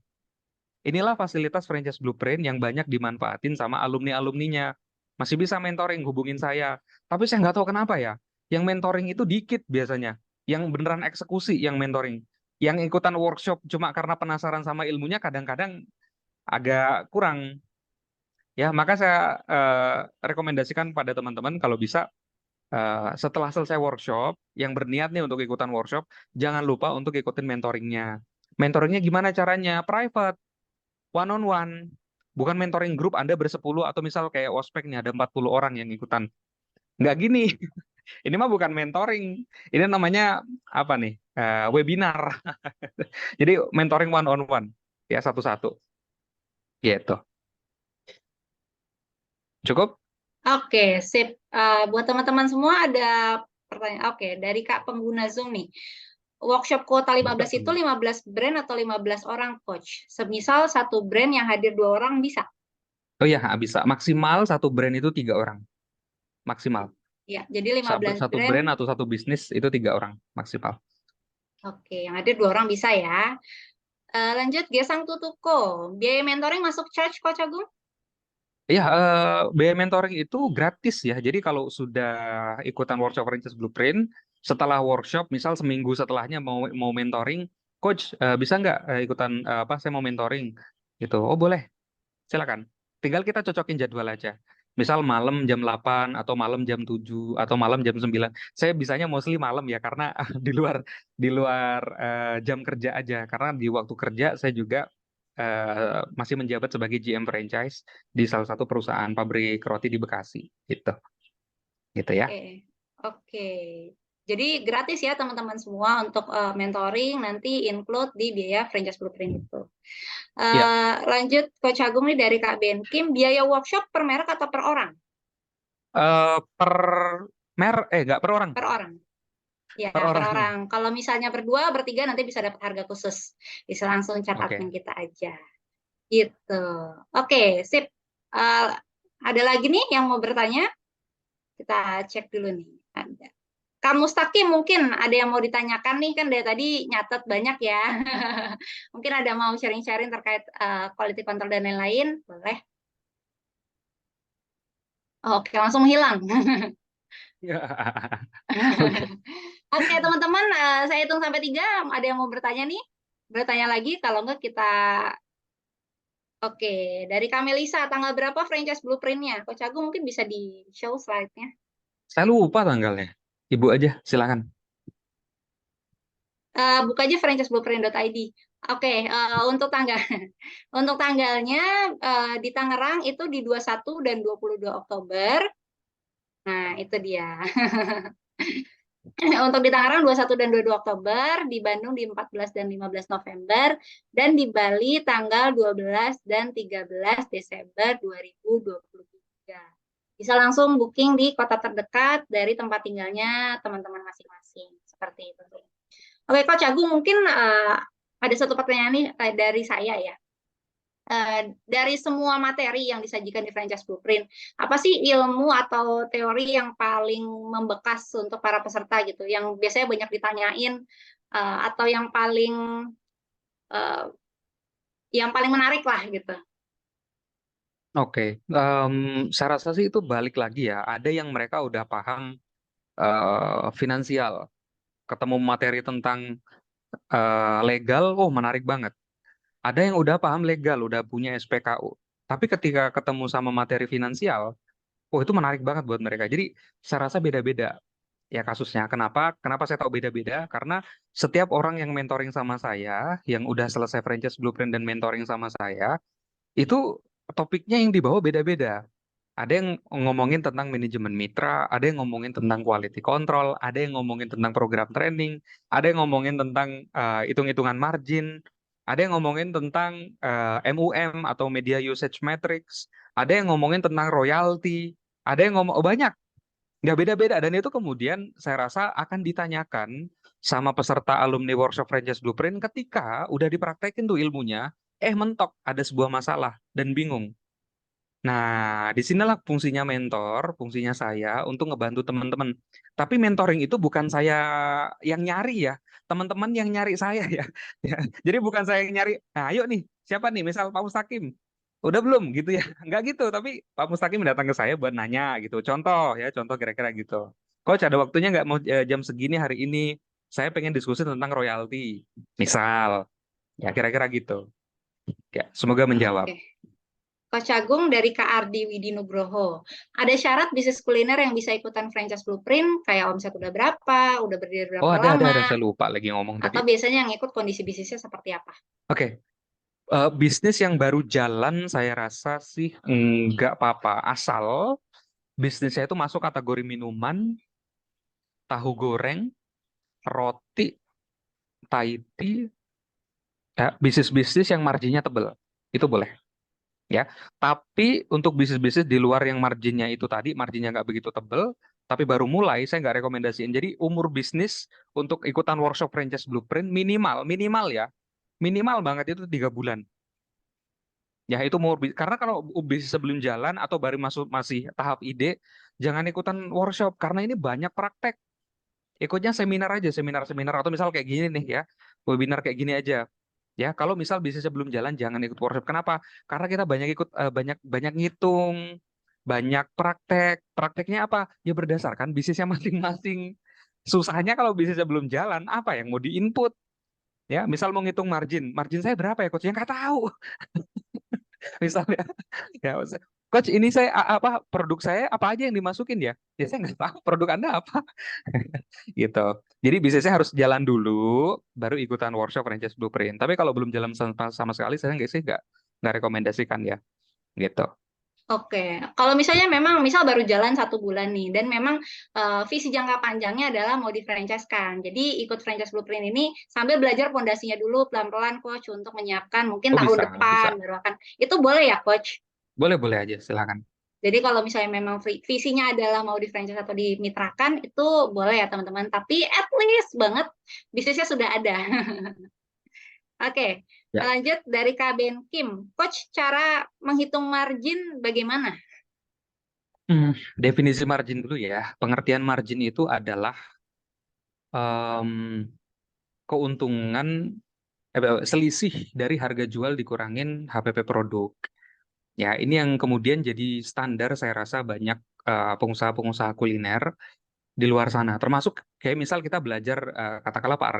Inilah fasilitas franchise blueprint yang banyak dimanfaatin sama alumni-alumninya. Masih bisa mentoring, hubungin saya. Tapi saya nggak tahu kenapa ya. Yang mentoring itu dikit biasanya. Yang beneran eksekusi yang mentoring. Yang ikutan workshop cuma karena penasaran sama ilmunya kadang-kadang agak kurang. Ya, maka saya rekomendasikan pada teman-teman kalau bisa setelah selesai workshop, yang berniat nih untuk ikutan workshop, jangan lupa untuk ikutin mentoringnya. Mentoringnya gimana caranya? Private, one on one. Bukan mentoring grup Anda bersepuluh atau misal kayak ospek nih ada 40 orang yang ikutan. Nggak gini. Ini mah bukan mentoring. Ini namanya apa nih? Webinar. Jadi mentoring one on one. Ya, satu-satu. Gitu. Cukup? Oke, sip. Buat teman-teman semua ada pertanyaan. Oke, dari Kak pengguna Zoom nih. Workshop kuota 15 itu 15 brand atau 15 orang, Coach? Semisal satu brand yang hadir 2 orang bisa? Oh iya, bisa. Maksimal satu brand itu 3 orang. Maksimal. Ya, jadi 15 Satu brand. brand atau satu bisnis itu 3 orang maksimal. Oke, yang hadir 2 orang bisa ya. Lanjut, Gesang Tutuko. Biaya mentoring masuk charge, Coach Agung? Iya, biaya mentoring itu gratis ya. Jadi kalau sudah ikutan workshop Franchise Blueprint, setelah workshop, misal seminggu setelahnya mau mentoring, coach bisa nggak ikutan apa? Saya mau mentoring, gitu. Oh boleh, silakan. Tinggal kita cocokin jadwal aja. Misal malam jam 8 atau malam jam 7 atau malam jam 9. Saya bisanya mostly malam ya karena di luar jam kerja aja. Karena di waktu kerja saya juga masih menjabat sebagai GM franchise di salah satu perusahaan pabrik roti di Bekasi. Gitu. Gitu ya. Oke, oke. Jadi gratis ya teman-teman semua untuk mentoring nanti include di biaya franchise blueprint itu. Ya, Lanjut Coach Agung nih dari Kak Ben Kim, biaya workshop per merek atau per orang? per nggak per orang, Per orang. Ya, per per orang. orang. Kalau misalnya berdua, bertiga nanti bisa dapat harga khusus. Bisa langsung chat admin Oke. kita aja. Gitu. Oke, sip. Eh, ada lagi nih yang mau bertanya? Kita cek dulu nih. Ada. Kak Mustaqim mungkin ada yang mau ditanyakan nih, kan dari tadi nyatet banyak ya. Mungkin ada mau sharing-sharing terkait quality control dan lain-lain, boleh. Oke, langsung hilang. Oke. Oke, teman-teman, saya hitung sampai 3. Ada yang mau bertanya nih? Bertanya lagi, kalau enggak kita... Oke, dari Kamelisa, tanggal berapa franchise blueprint-nya? Coach Agung mungkin bisa di-show slide-nya. Saya lupa tanggalnya. Ibu aja, silakan. Buka aja franchiseblueprint.id. Oke, untuk tanggal untuk tanggalnya di Tangerang itu di 21 dan 22 Oktober. Nah, itu dia. Untuk di Tangerang 21 dan 22 Oktober, di Bandung di 14 dan 15 November, dan di Bali tanggal 12 dan 13 Desember 2023. Bisa langsung booking di kota terdekat dari tempat tinggalnya teman-teman masing-masing. Seperti itu. Oke, Coach Agung, mungkin ada satu pertanyaan nih dari saya ya. Dari semua materi yang disajikan di Franchise Blueprint, apa sih ilmu atau teori yang paling membekas untuk para peserta gitu, yang biasanya banyak ditanyain atau uh, yang paling menarik lah gitu? Oke, saya rasa sih itu balik lagi ya. Ada yang mereka udah paham finansial, ketemu materi tentang legal, oh menarik banget. Ada yang udah paham legal, udah punya SPKU. Tapi ketika ketemu sama materi finansial, oh itu menarik banget buat mereka. Jadi saya rasa beda-beda ya kasusnya. Kenapa? Kenapa saya tahu beda-beda? Karena setiap orang yang mentoring sama saya, yang udah selesai franchise blueprint dan mentoring sama saya, itu topiknya yang dibawa beda-beda. Ada yang ngomongin tentang manajemen mitra, ada yang ngomongin tentang quality control, ada yang ngomongin tentang program training, ada yang ngomongin tentang hitung-hitungan margin, ada yang ngomongin tentang MUM atau media usage metrics, ada yang ngomongin tentang royalty, ada yang ngomong banyak, nggak beda-beda. Dan itu kemudian saya rasa akan ditanyakan sama peserta alumni workshop franchise blueprint ketika udah dipraktekin tuh ilmunya, mentok ada sebuah masalah dan bingung. Nah, disinilah fungsinya mentor, fungsinya saya untuk ngebantu teman-teman. Tapi mentoring itu bukan saya yang nyari ya, teman-teman yang nyari saya ya. Ya, jadi bukan saya yang nyari. Nah, ayo nih, siapa nih? Misal Pak Mustaqim, udah belum gitu ya? Nggak gitu, tapi Pak Mustaqim datang ke saya buat nanya gitu. Contoh ya, contoh kira-kira gitu. Coach ada waktunya nggak mau jam segini hari ini? Saya pengen diskusi tentang royalti, misal. Ya kira-kira gitu. Ya, semoga menjawab. Oke. Coach Agung dari Kak Ardi Widi Nugroho. Ada syarat bisnis kuliner yang bisa ikutan franchise blueprint, kayak omset udah berapa, udah berdiri Oh berapa ada. lama, Saya lupa lagi ngomong tadi. atau biasanya yang ikut kondisi bisnisnya seperti apa? Oke, bisnis yang baru jalan saya rasa sih nggak apa-apa. Asal bisnisnya itu masuk kategori minuman, tahu goreng, roti, Thai tea, ya, bisnis-bisnis yang marginnya tebel. Itu boleh. Ya, tapi untuk bisnis-bisnis di luar yang marginnya itu tadi, marginnya nggak begitu tebel, tapi baru mulai, saya nggak rekomendasiin. Jadi umur bisnis untuk ikutan workshop franchise blueprint minimal, minimal ya, minimal banget itu 3 bulan. Ya itu mau karena kalau bisnis sebelum jalan atau baru masuk masih tahap ide, jangan ikutan workshop karena ini banyak praktek. Ikutnya seminar aja, seminar-seminar atau misal kayak gini nih ya, webinar kayak gini aja. Ya, kalau misal bisnisnya belum jalan jangan ikut workshop. Kenapa? Karena kita banyak ikut banyak banyak ngitung, banyak praktek. Prakteknya apa? Ya berdasarkan bisnisnya masing-masing. Susahnya kalau bisnisnya belum jalan, apa yang mau diinput? Ya, misal mau ngitung margin, margin saya berapa ya coach? Yang nggak tahu. Misalnya ya coach ini saya apa produk saya apa aja yang dimasukin ya saya nggak tahu produk anda apa gitu. Jadi bisnisnya harus jalan dulu baru ikutan workshop franchise blueprint, tapi kalau belum jalan sama sekali saya nggak sih nggak rekomendasikan ya gitu. Oke, kalau misalnya memang misal baru jalan 1 bulan nih, dan memang visi jangka panjangnya adalah mau di-franchise-kan. Jadi ikut franchise blueprint ini sambil belajar fondasinya dulu pelan-pelan coach untuk menyiapkan mungkin Oh tahun bisa depan bisa, baru akan. Itu boleh ya coach? boleh boleh aja silakan. Jadi kalau misalnya memang visinya adalah mau di-franchise atau dimitrakan, itu boleh ya teman-teman. Tapi at least banget bisnisnya sudah ada. Oke, Ya. lanjut dari Kak Ben Kim. Coach, cara menghitung margin bagaimana? Definisi margin dulu ya. Pengertian margin itu adalah em, keuntungan selisih dari harga jual dikurangin HPP produk. Ya, ini yang kemudian jadi standar saya rasa banyak pengusaha-pengusaha kuliner di luar sana. Termasuk kayak misal kita belajar katakanlah Pak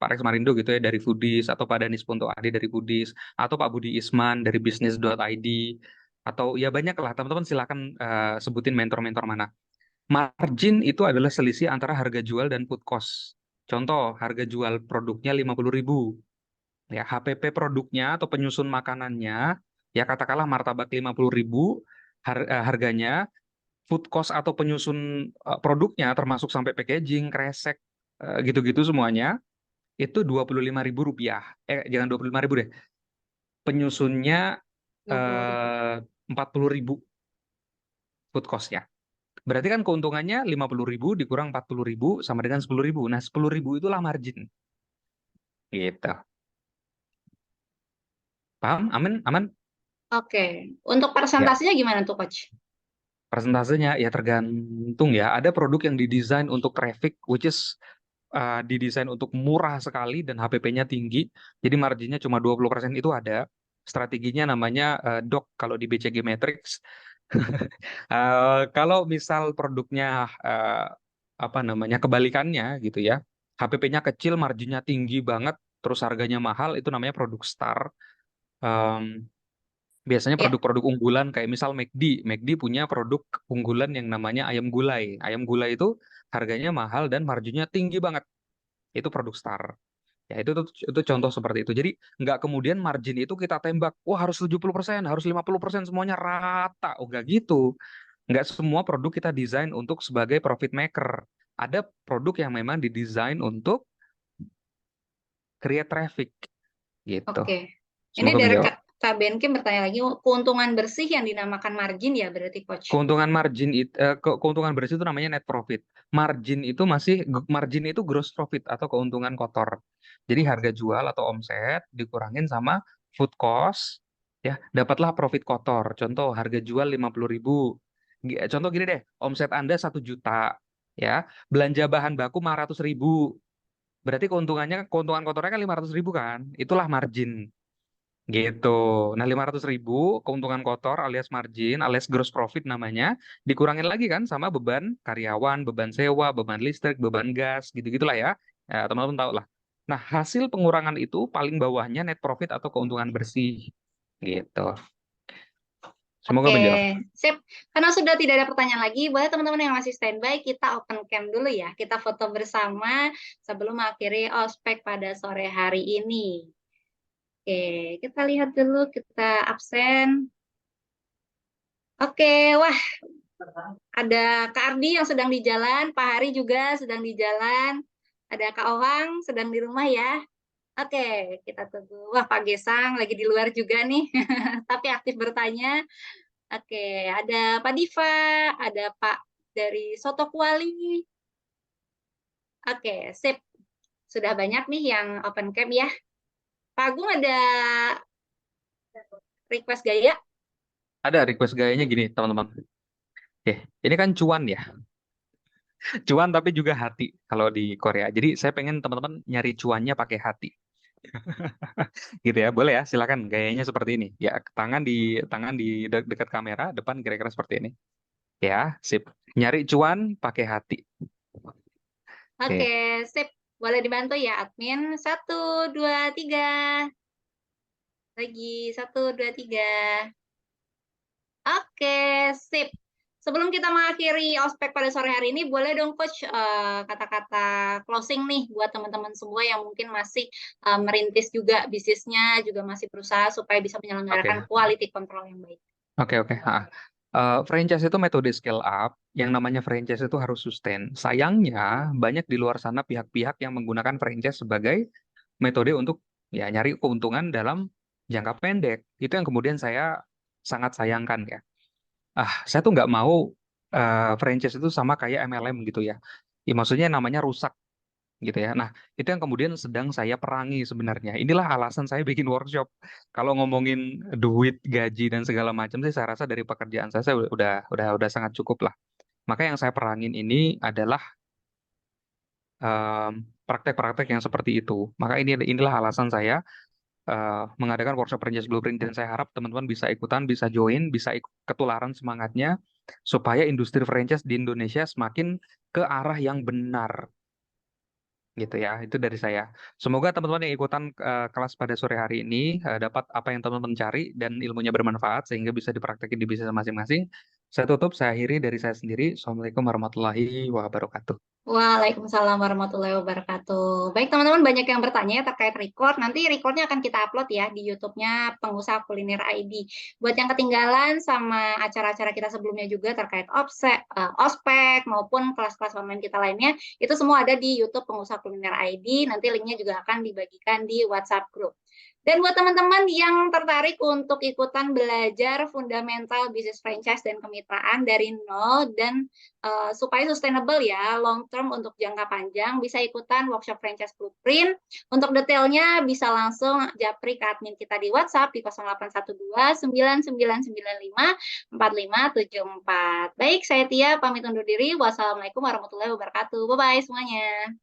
Rex Marindo gitu ya dari Foodies, atau Pak Danis Punto Adi dari Foodies, atau Pak Budi Isman dari bisnis.id, atau ya banyak lah teman-teman silakan sebutin mentor-mentor mana. Margin itu adalah selisih antara harga jual dan food cost. Contoh, harga jual produknya 50.000. Ya, HPP produknya atau penyusun makanannya, ya katakanlah martabak 50.000 harganya, food cost atau penyusun produknya termasuk sampai packaging, kresek, gitu-gitu semuanya itu Rp25.000. Jangan 25.000 deh. Penyusunnya 20.000. 40.000 food cost-nya. Berarti kan keuntungannya 50.000 dikurang 40.000 sama dengan 10.000. Nah, 10.000 itulah margin. Gitu. Paham? Aman? Aman? Oke. Untuk Ya. persentasenya gimana tuh, Coach? Persentasenya ya tergantung ya. Ada produk yang didesain untuk traffic, which is didesain untuk murah sekali dan HPP-nya tinggi. Jadi marginnya cuma 20% itu ada. Strateginya namanya DOC kalau di BCG Matrix. Kalau misal produknya apa namanya kebalikannya gitu ya, HPP-nya kecil, marginnya tinggi banget, terus harganya mahal, itu namanya produk star. Em, Biasanya Ya, produk-produk unggulan kayak misal McD. McD punya produk unggulan yang namanya ayam gulai. Ayam gulai itu harganya mahal dan marginnya tinggi banget. Itu produk star. Ya itu contoh seperti itu. Jadi nggak kemudian margin itu kita tembak, wah harus 70%, harus 50% semuanya rata. Oh nggak gitu. Nggak semua produk kita desain untuk sebagai profit maker. Ada produk yang memang didesain untuk create traffic gitu. oke. Ini Semoga dari menjawab. Kak Benkim bertanya lagi, keuntungan bersih yang dinamakan margin ya berarti, Coach? Keuntungan margin keuntungan bersih itu namanya net profit. Margin itu gross profit atau keuntungan kotor. Jadi harga jual atau omset dikurangin sama food cost, ya dapatlah profit kotor. Contoh harga jual 50.000. Contoh gini deh, omset Anda 1 juta, ya belanja bahan baku 500.000. Berarti keuntungan kotornya kan 500.000 kan? Itulah margin. Gitu. Nah, 500.000 keuntungan kotor alias margin alias gross profit namanya, dikurangin lagi kan sama beban karyawan, beban sewa, beban listrik, beban gas, gitu-gitulah ya. Ya, teman-teman tahu lah. Nah, hasil pengurangan itu paling bawahnya net profit atau keuntungan bersih. Gitu. Semoga Oke, menjawab. sip. Karena sudah tidak ada pertanyaan lagi, boleh teman-teman yang masih standby kita open cam dulu ya. Kita foto bersama sebelum mengakhiri ospek pada sore hari ini. Oke, kita lihat dulu, kita absen. Oke, wah, ada Kak Ardi yang sedang di jalan, Pak Hari juga sedang di jalan, ada Kak Ohang sedang di rumah ya. Oke, kita tunggu. Wah, Pak Gesang lagi di luar juga nih, tapi aktif bertanya. Oke, ada Pak Diva, ada Pak dari Soto Kuali. Oke, sip. Sudah banyak nih yang open cam ya. Pak Agung ada request gaya? Ada request gayanya gini, teman-teman. Oke, ini kan cuan ya. Cuan tapi juga hati kalau di Korea. Jadi saya pengen teman-teman nyari cuannya pakai hati. Gitu ya, boleh ya, silakan gayanya seperti ini. Ya, tangan di dekat kamera, depan kira-kira seperti ini. Ya, sip. Nyari cuan pakai hati. Oke, Oke. sip. Boleh dibantu ya, admin. 1, 2, 3. Lagi, 1, 2, 3. Oke, sip. Sebelum kita mengakhiri ospek pada sore hari ini, boleh dong Coach kata-kata closing nih buat teman-teman semua yang mungkin masih merintis juga bisnisnya, juga masih berusaha supaya bisa Oke, menyelenggarakan quality control yang baik. oke. Franchise itu metode scale up. Yang namanya franchise itu harus sustain. Sayangnya, banyak di luar sana pihak-pihak yang menggunakan franchise sebagai metode untuk ya nyari keuntungan dalam jangka pendek. Itu yang kemudian saya sangat sayangkan ya. Saya tuh nggak mau franchise itu sama kayak MLM gitu ya. Ya maksudnya namanya rusak gitu ya. Nah, itu yang kemudian sedang saya perangi sebenarnya. Inilah alasan saya bikin workshop. Kalau ngomongin duit, gaji dan segala macam sih saya rasa dari pekerjaan saya udah sangat cukup lah. Maka yang saya perangin ini adalah em, praktek-praktek yang seperti itu. Maka inilah alasan saya mengadakan workshop franchise blueprint dan saya harap teman-teman bisa ikutan, bisa join, bisa ketularan semangatnya supaya industri franchise di Indonesia semakin ke arah yang benar gitu ya. Itu dari saya. Semoga teman-teman yang ikutan kelas pada sore hari ini dapat apa yang teman-teman cari dan ilmunya bermanfaat sehingga bisa dipraktekin di bisnis masing-masing. Saya tutup, saya akhiri dari saya sendiri. Assalamualaikum warahmatullahi wabarakatuh. Waalaikumsalam warahmatullahi wabarakatuh. Baik teman-teman, banyak yang bertanya ya terkait record. Nanti recordnya akan kita upload ya di YouTube-nya Pengusaha Kuliner ID. Buat yang ketinggalan sama acara-acara kita sebelumnya juga terkait ospek maupun kelas-kelas online kita lainnya, itu semua ada di YouTube Pengusaha Kuliner ID. Nanti linknya juga akan dibagikan di WhatsApp group. Dan buat teman-teman yang tertarik untuk ikutan belajar fundamental bisnis franchise dan kemitraan dari nol dan supaya sustainable ya, long term untuk jangka panjang, bisa ikutan workshop franchise blueprint. Untuk detailnya bisa langsung japri ke admin kita di WhatsApp di 0812 9995 4574. Baik, saya Tia pamit undur diri. Wassalamualaikum warahmatullahi wabarakatuh. Bye-bye semuanya.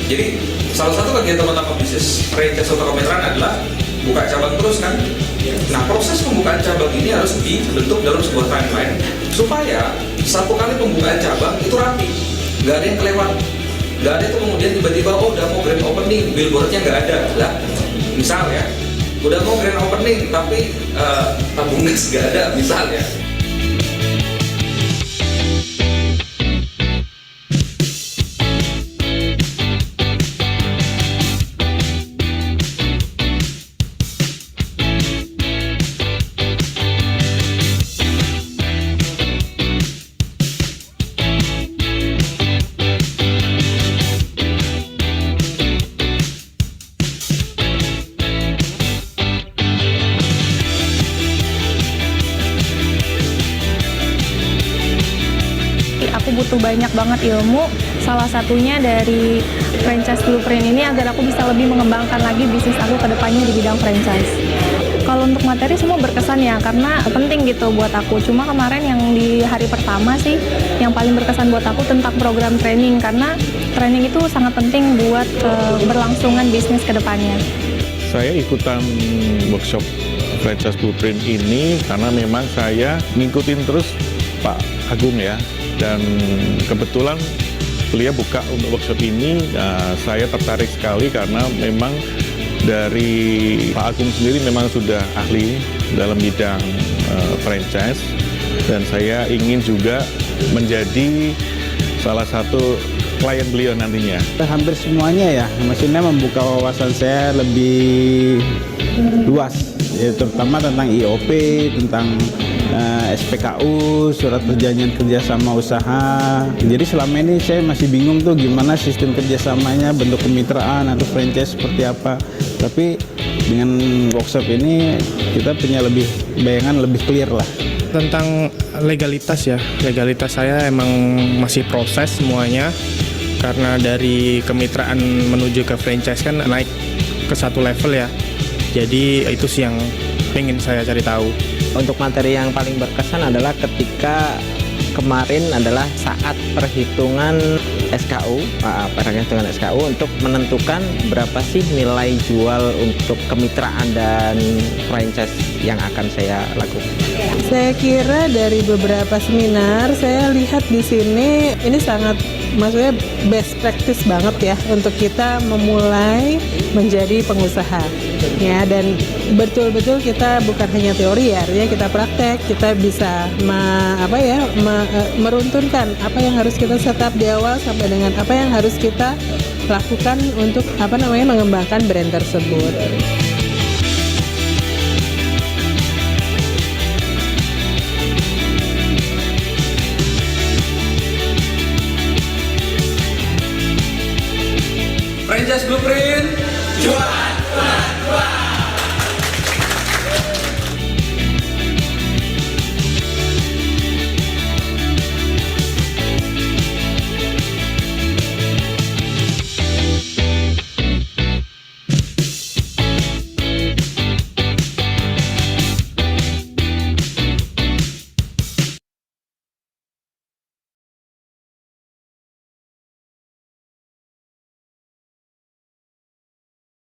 Jadi salah satu kegiatan utama bisnis franchise atau kemitraan adalah buka cabang terus kan. Nah, proses pembukaan cabang ini harus dibentuk dalam sebuah timeline supaya satu kali pembukaan cabang itu rapi, nggak ada yang kelewat, nggak ada itu kemudian tiba-tiba udah mau grand opening, billboardnya nggak ada lah. Misal ya, udah mau grand opening tapi tabung gas nggak ada misal ya. Aku butuh banyak banget ilmu, salah satunya dari franchise blueprint ini agar aku bisa lebih mengembangkan lagi bisnis aku ke depannya di bidang franchise. Kalau untuk materi semua berkesan ya, karena penting gitu buat aku. Cuma kemarin yang di hari pertama sih, yang paling berkesan buat aku tentang program training, karena training itu sangat penting buat keberlangsungan bisnis ke depannya. Saya ikutan workshop franchise blueprint ini karena memang saya ngikutin terus Pak Agung ya, dan kebetulan beliau buka untuk workshop ini. Saya tertarik sekali karena memang dari Pak Agung sendiri memang sudah ahli dalam bidang franchise, dan saya ingin juga menjadi salah satu klien beliau nantinya. Hampir semuanya ya, maksudnya membuka wawasan saya lebih luas, ya, terutama tentang IOP, tentang SPKU, surat perjanjian kerjasama usaha. Jadi selama ini saya masih bingung tuh gimana sistem kerjasamanya, bentuk kemitraan atau franchise seperti apa. Tapi dengan workshop ini kita punya bayangan lebih clear lah. Tentang legalitas ya, legalitas saya emang masih proses semuanya. Karena dari kemitraan menuju ke franchise kan naik ke satu level ya. Jadi itu sih yang pengen saya cari tahu. Untuk materi yang paling berkesan adalah ketika kemarin adalah saat perhitungan SKU, perhitungan SKU untuk menentukan berapa sih nilai jual untuk kemitraan dan franchise yang akan saya lakukan. Saya kira dari beberapa seminar saya lihat di sini ini sangat, maksudnya best practice banget ya untuk kita memulai menjadi pengusaha ya, dan betul-betul kita bukan hanya teori ya, artinya kita praktek, kita bisa meruntunkan apa yang harus kita setup di awal sampai dengan apa yang harus kita lakukan untuk mengembangkan brand tersebut. Franchise Blueprint, juara!